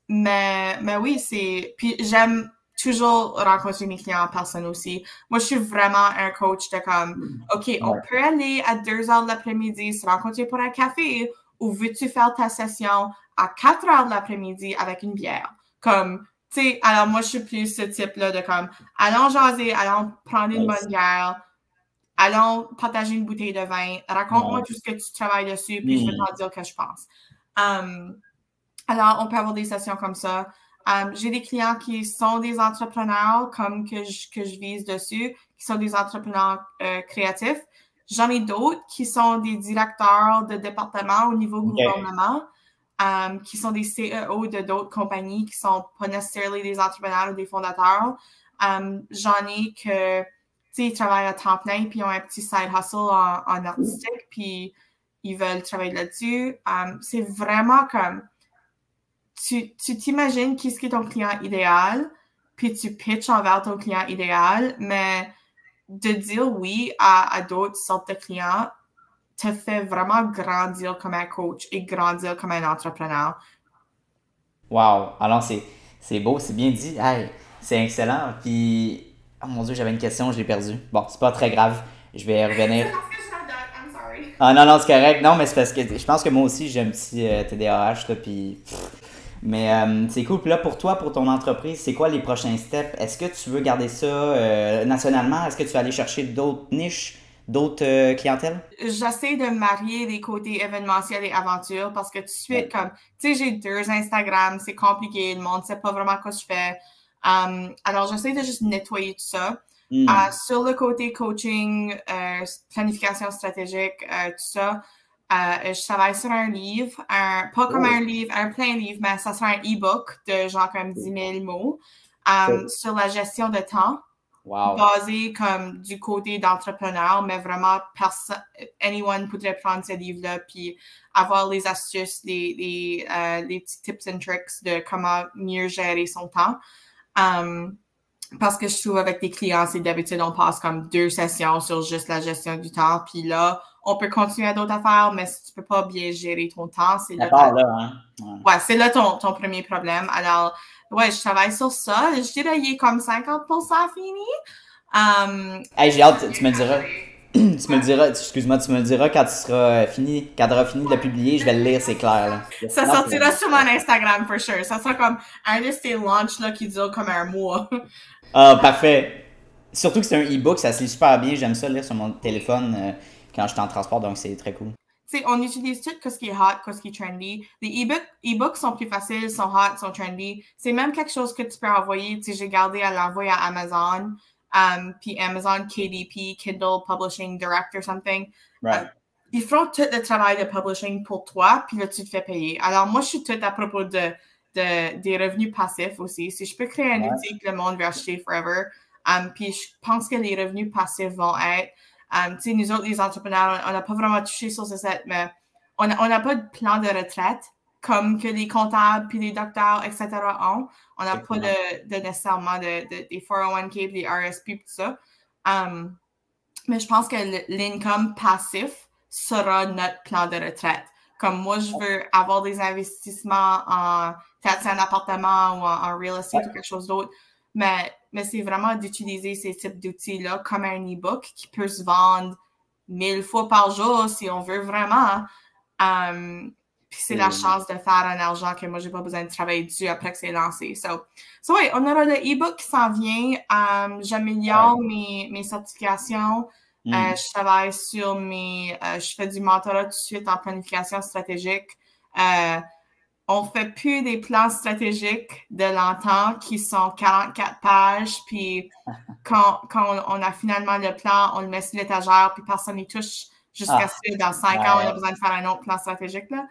Speaker 3: Mais oui, puis j'aime toujours rencontrer mes clients en personne aussi. Moi, je suis vraiment un coach de comme, OK, on peut aller à 2h de l'après-midi, se rencontrer pour un café, ou veux-tu faire ta session à 4h de l'après-midi avec une bière? Comme, tu sais, alors moi, je suis plus ce type-là de comme, allons jaser, allons prendre une bonne bière, allons partager une bouteille de vin, raconte-moi tout ce que tu travailles dessus, puis je vais t'en dire ce que je pense. Alors, on peut avoir des sessions comme ça. J'ai des clients qui sont des entrepreneurs, comme que je vise dessus, qui sont des entrepreneurs créatifs. J'en ai d'autres qui sont des directeurs de département au niveau gouvernement, qui sont des CEO de d'autres compagnies qui sont pas nécessairement des entrepreneurs ou des fondateurs. J'en ai que, tu sais, ils travaillent à temps plein puis ils ont un petit side hustle en artistique puis ils veulent travailler là-dessus. C'est vraiment comme, tu t'imagines qui est ton client idéal puis tu pitches envers ton client idéal, mais de dire oui à d'autres sortes de clients te fait vraiment grandir comme un coach et grandir comme un entrepreneur.
Speaker 2: Wow! Alors, c'est beau, c'est bien dit. Hey, c'est excellent. Puis, oh mon Dieu, j'avais une question, je l'ai perdue. Bon, c'est pas très grave. Je vais revenir.
Speaker 3: C'est parce que je I'm sorry.
Speaker 2: Ah non, c'est correct. Non, mais c'est parce que je pense que moi aussi, j'ai un petit TDAH, là, puis... Mais c'est cool. Puis là, pour toi, pour ton entreprise, c'est quoi les prochains steps? Est-ce que tu veux garder ça nationalement? Est-ce que tu vas aller chercher d'autres niches, d'autres clientèles?
Speaker 3: J'essaie de marier les côtés événementiels et aventures parce que tout de suite, comme, tu sais, j'ai 2 Instagram, c'est compliqué, le monde ne sait pas vraiment quoi je fais. Alors, j'essaie de juste nettoyer tout ça. Sur le côté coaching, planification stratégique, tout ça, je travaille sur un livre, pas comme un livre, un plein livre, mais ça sera un e-book de genre comme 10 000 mots sur la gestion de temps, basé comme du côté d'entrepreneur, mais vraiment anyone pourrait prendre ce livre-là puis avoir les astuces, les petits tips and tricks de comment mieux gérer son temps. Parce que je trouve avec des clients, c'est d'habitude, on passe comme 2 sessions sur juste la gestion du temps. Puis là, on peut continuer à d'autres affaires, mais si tu peux pas bien gérer ton temps, c'est là, c'est là ton premier problème. Alors, ouais, je travaille sur ça. Je dirais qu'il est comme 50% fini.
Speaker 2: Hey, j'ai hâte, tu me diras, excuse-moi, tu me diras quand tu auras fini de le publier, je vais le lire, c'est clair. Là.
Speaker 3: Ça sortira sur mon Instagram, for sure. Ça sera comme un de ces launches là qui dure comme un mois.
Speaker 2: Ah, parfait. Surtout que c'est un e-book, ça se lit super bien. J'aime ça lire sur mon téléphone quand je suis en transport, donc c'est très cool.
Speaker 3: Tu sais, on utilise tout ce qui est hot, ce qui est trendy. Les e-books sont plus faciles, sont hot, sont trendy. C'est même quelque chose que tu peux envoyer. Tu sais, j'ai gardé à l'envoyer à Amazon. Puis Amazon KDP, Kindle Publishing Direct or something.
Speaker 2: Right.
Speaker 3: Ils font tout le travail de publishing pour toi, puis là, tu te fais payer. Alors, moi, je suis tout à propos des revenus passifs aussi. Si je peux créer un outil que le monde va acheter forever, puis je pense que les revenus passifs vont être... tu sais, nous autres, les entrepreneurs, on n'a pas vraiment touché sur ce set, mais on n'a pas de plan de retraite comme que les comptables, puis les docteurs, etc. ont. On n'a pas de nécessairement des 401k, des RSP, tout ça. Mais je pense que l'income passif sera notre plan de retraite. Comme moi, je veux avoir des investissements en peut-être un appartement ou en real estate ou quelque chose d'autre. Mais c'est vraiment d'utiliser ces types d'outils-là comme un e-book qui peut se vendre 1000 fois par jour si on veut vraiment. Puis c'est la chance de faire un argent que moi, j'ai pas besoin de travailler dessus après que c'est lancé. So oui, on aura le e-book qui s'en vient. J'améliore mes certifications. Je travaille sur je fais du mentorat tout de suite en planification stratégique. On fait plus des plans stratégiques de longtemps qui sont 44 pages, puis quand on a finalement le plan, on le met sur l'étagère, puis personne n'y touche jusqu'à ce que dans 5 ans, on a besoin de faire un autre plan stratégique. Là.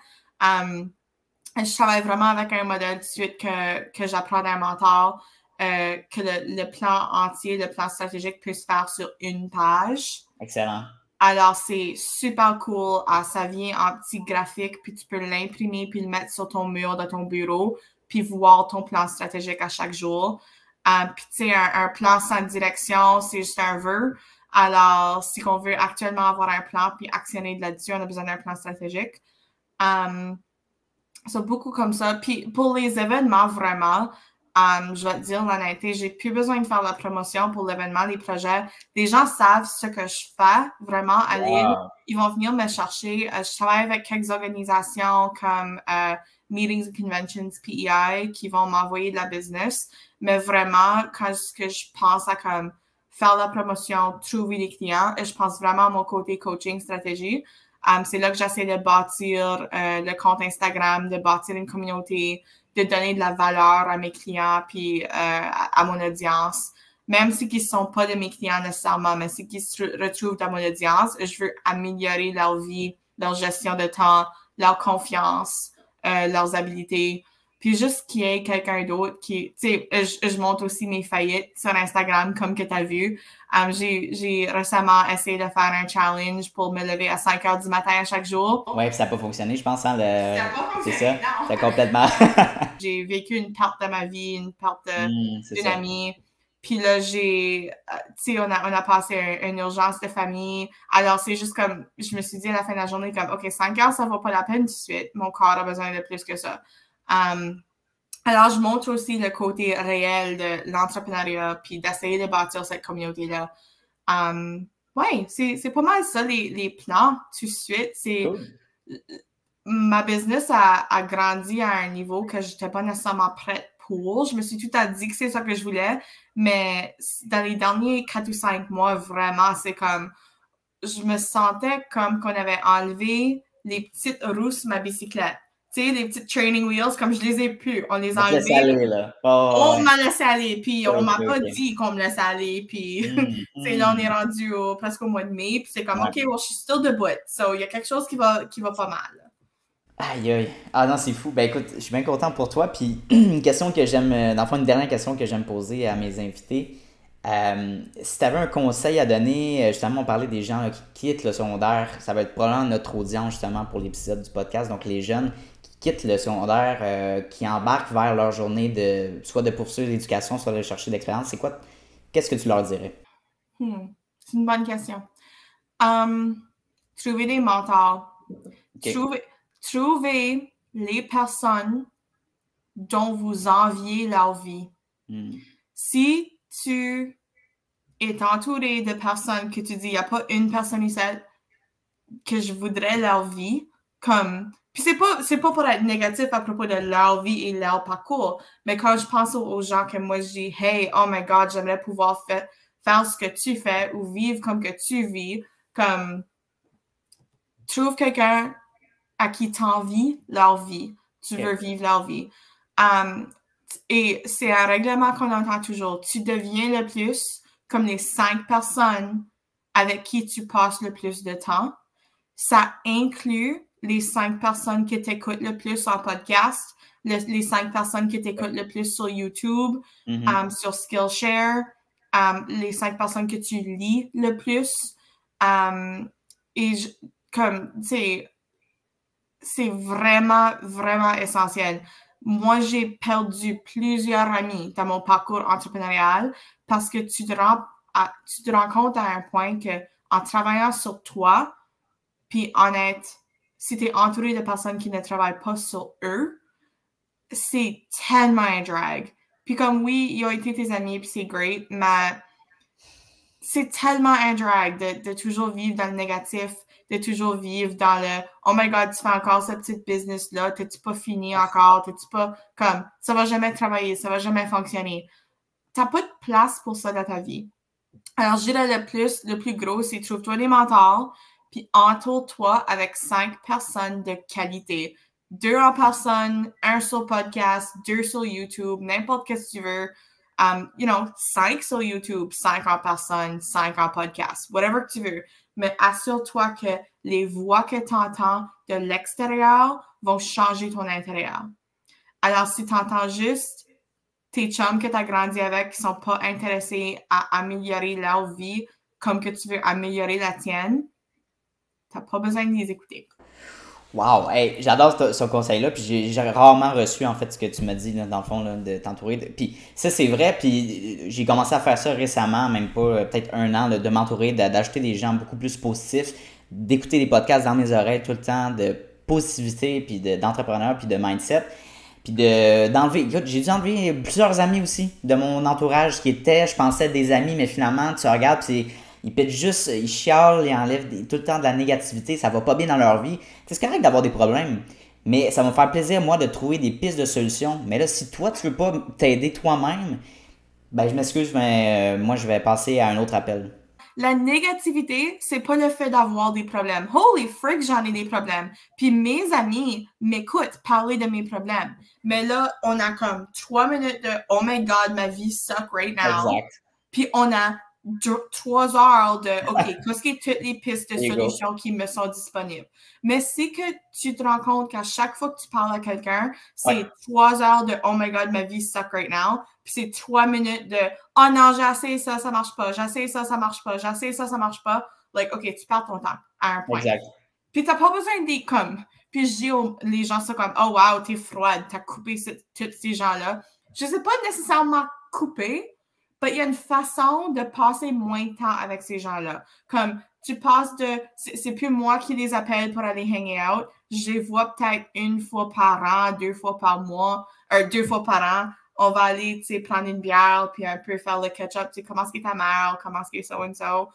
Speaker 3: Je travaille vraiment avec un modèle tout de suite que j'apprends d'un mentor, que le plan entier, le plan stratégique peut se faire sur une page.
Speaker 2: Excellent.
Speaker 3: Alors, c'est super cool. Ça vient en petit graphique, puis tu peux l'imprimer, puis le mettre sur ton mur de ton bureau, puis voir ton plan stratégique à chaque jour. Puis, tu sais, un plan sans direction, c'est juste un vœu. Alors, si on veut actuellement avoir un plan, puis actionner de là-dessus, on a besoin d'un plan stratégique. C'est beaucoup comme ça. Puis, pour les événements, vraiment, je vais te dire l'honnêteté, j'ai plus besoin de faire la promotion pour l'événement, les projets. Les gens savent ce que je fais vraiment à Lille. Ils vont venir me chercher. Je travaille avec quelques organisations comme Meetings and Conventions, PEI, qui vont m'envoyer de la business. Mais vraiment, quand je pense à comme faire la promotion, trouver des clients, et je pense vraiment à mon côté coaching, stratégie. C'est là que j'essaie de bâtir le compte Instagram, de bâtir une communauté, de donner de la valeur à mes clients puis à mon audience. Même ceux qui ne sont pas de mes clients nécessairement, mais ceux qui se retrouvent dans mon audience, je veux améliorer leur vie, leur gestion de temps, leur confiance, leurs habiletés. Puis juste qu'il y ait quelqu'un d'autre qui... Tu sais, je montre aussi mes faillites sur Instagram, comme que tu as vu. J'ai récemment essayé de faire un challenge pour me lever à 5 heures du matin à chaque jour.
Speaker 2: Oui, puis ça n'a pas fonctionné, je pense. Hein,
Speaker 3: ça n'a pas fonctionné,
Speaker 2: c'est ça,
Speaker 3: non.
Speaker 2: c'est complètement...
Speaker 3: J'ai vécu une perte de ma vie, une perte d'une amie. Puis là, tu sais, on a passé une urgence de famille. Alors, c'est juste comme, je me suis dit à la fin de la journée, comme, OK, 5 heures, ça vaut pas la peine tout de suite. Mon corps a besoin de plus que ça. Alors, je montre aussi le côté réel de l'entrepreneuriat puis d'essayer de bâtir cette communauté-là. Oui, c'est pas mal ça, les plans, tout de suite. Cool. Ma business a grandi à un niveau que je n'étais pas nécessairement prête pour. Je me suis tout à dit que c'est ça que je voulais, mais dans les derniers 4 ou 5 mois, vraiment, c'est comme... Je me sentais comme qu'on avait enlevé les petites roues sur ma bicyclette. Tu sais, les petites training wheels, comme je les ai plus, on les a enlevés.
Speaker 2: Aller, là.
Speaker 3: On m'a laissé aller, puis on m'a pas dit qu'on me laissait aller, puis là, on est rendu presque au mois de mai, puis c'est comme, OK, well, je suis still debout. So, il y a quelque chose qui va pas mal.
Speaker 2: Aïe, aïe. Ah non, c'est fou. Ben écoute, je suis bien content pour toi, puis une question que j'aime, dans le fond, une dernière question que j'aime poser à mes invités. Si tu avais un conseil à donner, justement, on parlait des gens là, qui quittent le secondaire, ça va être probablement notre audience, justement, pour l'épisode du podcast, donc les jeunes quittent le secondaire, qui embarquent vers leur journée soit de poursuivre l'éducation, soit de chercher de l'expérience, c'est quoi? Qu'est-ce que tu leur dirais?
Speaker 3: C'est une bonne question. Trouver des mentors. Okay. Trouver les personnes dont vous enviez leur vie. Si tu es entouré de personnes que tu dis, il n'y a pas une personne ici que je voudrais leur vie, comme... Puis c'est pas pour être négatif à propos de leur vie et leur parcours, mais quand je pense aux gens que moi je dis, hey, oh my God, j'aimerais pouvoir faire ce que tu fais ou vivre comme que tu vis, comme trouve quelqu'un à qui t'envies leur vie, tu veux vivre leur vie. Et c'est un règlement qu'on entend toujours. Tu deviens le plus comme les 5 personnes avec qui tu passes le plus de temps. Ça inclut les 5 personnes qui t'écoutent le plus en podcast, les 5 personnes qui t'écoutent le plus sur YouTube, sur Skillshare, les 5 personnes que tu lis le plus. Et comme, tu sais, c'est vraiment, vraiment essentiel. Moi, j'ai perdu plusieurs amis dans mon parcours entrepreneurial parce que tu te rends compte à un point que en travaillant sur toi, puis honnête, si tu es entouré de personnes qui ne travaillent pas sur eux, c'est tellement un drag. Puis comme oui, ils ont été tes amis, puis c'est great, mais c'est tellement un drag de toujours vivre dans le négatif, de toujours vivre dans le « Oh my God, tu fais encore cette petite business-là, t'es-tu pas fini encore, t'es-tu pas... » Comme, ça va jamais travailler, ça va jamais fonctionner. T'as pas de place pour ça dans ta vie. Alors, je dirais le plus gros, c'est trouve-toi des mentors, puis entoure-toi avec 5 personnes de qualité. 2 en personne, 1 sur podcast, 2 sur YouTube, n'importe ce que tu veux. 5 sur YouTube, 5 en personne, 5 en podcast, whatever que tu veux. Mais assure-toi que les voix que tu entends de l'extérieur vont changer ton intérieur. Alors, si tu entends juste tes chums que tu as grandi avec qui ne sont pas intéressés à améliorer leur vie comme que tu veux améliorer la tienne, tu n'as pas besoin de les écouter.
Speaker 2: Wow! Hey, j'adore ce conseil-là, puis j'ai rarement reçu, en fait, ce que tu m'as dit, là, dans le fond, là, de t'entourer. Puis ça, c'est vrai, puis j'ai commencé à faire ça récemment, même pas, peut-être 1 an, là, de m'entourer, d'ajouter des gens beaucoup plus positifs, d'écouter des podcasts dans mes oreilles tout le temps, de positivité, puis d'entrepreneur, puis de mindset. Puis d'enlever, écoute, j'ai dû enlever plusieurs amis aussi de mon entourage qui étaient, je pensais, des amis, mais finalement, tu regardes, puis ils pètent juste, ils chialent, ils enlèvent tout le temps de la négativité, ça va pas bien dans leur vie. C'est correct d'avoir des problèmes, mais ça va me faire plaisir, moi, de trouver des pistes de solutions. Mais là, si toi, tu veux pas t'aider toi-même, ben je m'excuse, mais moi, je vais passer à un autre appel.
Speaker 3: La négativité, c'est pas le fait d'avoir des problèmes. Holy frick, j'en ai des problèmes. Puis mes amis m'écoutent parler de mes problèmes. Mais là, on a comme 3 minutes de « Oh my God, ma vie suck right now ».
Speaker 2: Exact.
Speaker 3: Puis on a 3 heures de « OK, qu'est-ce que toutes les pistes de solutions qui me sont disponibles? » Mais c'est que tu te rends compte qu'à chaque fois que tu parles à quelqu'un, c'est 3 heures de « Oh my God, ma vie suck right now ». Puis c'est 3 minutes de « Oh non, j'ai essayé ça, ça marche pas. J'ai essayé ça, ça marche pas. J'ai essayé ça, ça marche pas. » Like, OK, tu perds ton temps à un point.
Speaker 2: Exact.
Speaker 3: Puis t'as pas besoin d'être comme... Puis je dis les gens ça comme « Oh wow, t'es froide. T'as coupé tous ces gens-là. » Je sais pas nécessairement couper, mais il y a une façon de passer moins de temps avec ces gens-là. Comme, tu passes de... C'est plus moi qui les appelle pour aller hang out. Je les vois peut-être 1 fois par an, 2 fois par mois, 2 fois par an. On va aller, tu sais, prendre une bière, puis un peu faire le catch-up, tu sais, comment est-ce que ta mère, comment est-ce que so-and-so.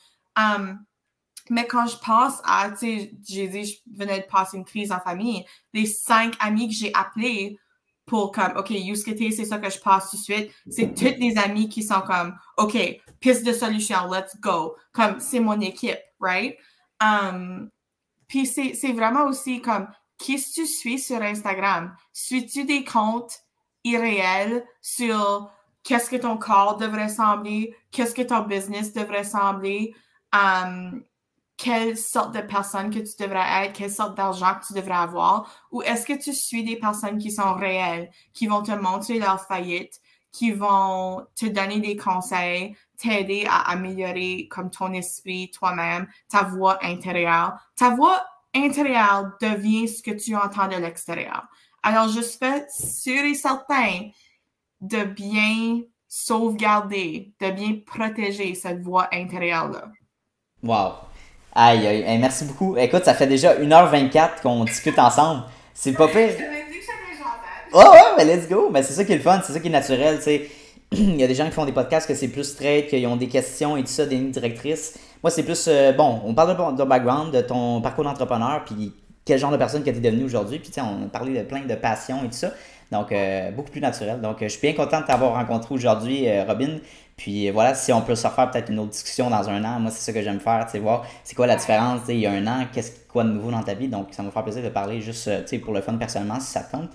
Speaker 3: Mais quand je pense à, tu sais, j'ai dit, je venais de passer une crise en famille, les 5 amis que j'ai appelés pour comme, OK, Youskete, c'est ça que je passe tout de suite. C'est toutes des amis qui sont comme, OK, piste de solution, let's go. Comme, c'est mon équipe, right? Puis c'est vraiment aussi comme, qui est-ce que tu suis sur Instagram? Suis-tu des comptes irréels sur qu'est-ce que ton corps devrait sembler? Qu'est-ce que ton business devrait sembler? Quelle sorte de personne que tu devrais être, quelle sorte d'argent que tu devrais avoir, ou est-ce que tu suis des personnes qui sont réelles, qui vont te montrer leur faillite, qui vont te donner des conseils, t'aider à améliorer comme ton esprit, toi-même, ta voix intérieure. Ta voix intérieure devient ce que tu entends de l'extérieur. Alors, je suis sûr et certain de bien sauvegarder, de bien protéger cette voix intérieure-là.
Speaker 2: Wow! Aïe, aïe, merci beaucoup. Écoute, ça fait déjà 1h24 qu'on discute ensemble. C'est pas pire. Ouais, mais let's go. Mais c'est ça qui est le fun, c'est ça qui est naturel, tu sais. Il y a des gens qui font des podcasts que c'est plus straight, qu'ils ont des questions et tout ça, des lignes directrices. Moi, c'est plus, on parle de ton background, de ton parcours d'entrepreneur, puis quel genre de personne que tu es devenu aujourd'hui. Puis, tu sais, on a parlé de plein de passions et tout ça. Donc, beaucoup plus naturel. Donc, je suis bien content de t'avoir rencontré aujourd'hui, Robin. Puis voilà, si on peut se refaire peut-être une autre discussion dans 1 an, moi c'est ça que j'aime faire, tu sais, voir c'est quoi la différence, tu sais, il y a 1 an, quoi de nouveau dans ta vie, donc ça me fait plaisir de parler juste, tu sais, pour le fun personnellement, si ça te tente.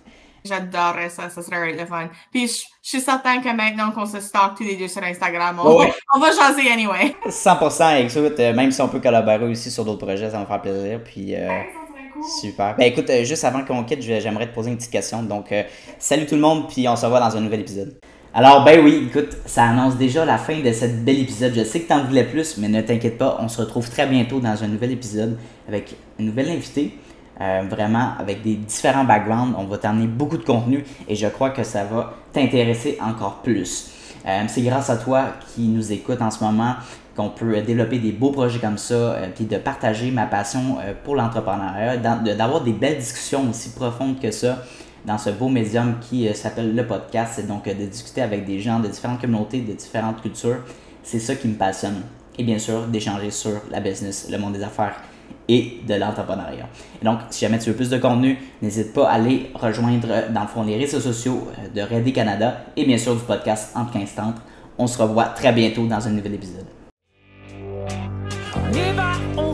Speaker 3: J'adorerais ça serait le fun. Puis je suis certain que maintenant qu'on se stalk tous les deux sur Instagram, on va jaser anyway.
Speaker 2: 100%, écoute, même si on peut collaborer aussi sur d'autres projets, ça me fait plaisir, puis... Super. Ben écoute, juste avant qu'on quitte, j'aimerais te poser une petite question, donc salut tout le monde, puis on se revoit dans un nouvel épisode. Alors, ben oui, écoute, ça annonce déjà la fin de cet bel épisode. Je sais que t'en voulais plus, mais ne t'inquiète pas, on se retrouve très bientôt dans un nouvel épisode avec une nouvelle invitée, vraiment avec des différents backgrounds. On va t'amener beaucoup de contenu et je crois que ça va t'intéresser encore plus. C'est grâce à toi qui nous écoute en ce moment qu'on peut développer des beaux projets comme ça, puis de partager ma passion pour l'entrepreneuriat, d'avoir des belles discussions aussi profondes que ça dans ce beau médium qui s'appelle le podcast. C'est donc de discuter avec des gens de différentes communautés, de différentes cultures. C'est ça qui me passionne. Et bien sûr, d'échanger sur la business, le monde des affaires et de l'entrepreneuriat. Et donc, si jamais tu veux plus de contenu, n'hésite pas à aller rejoindre, dans le fond, les réseaux sociaux de Ready Canada et bien sûr du podcast Entre 15 Tantres. On se revoit très bientôt dans un nouvel épisode.
Speaker 1: On y va, on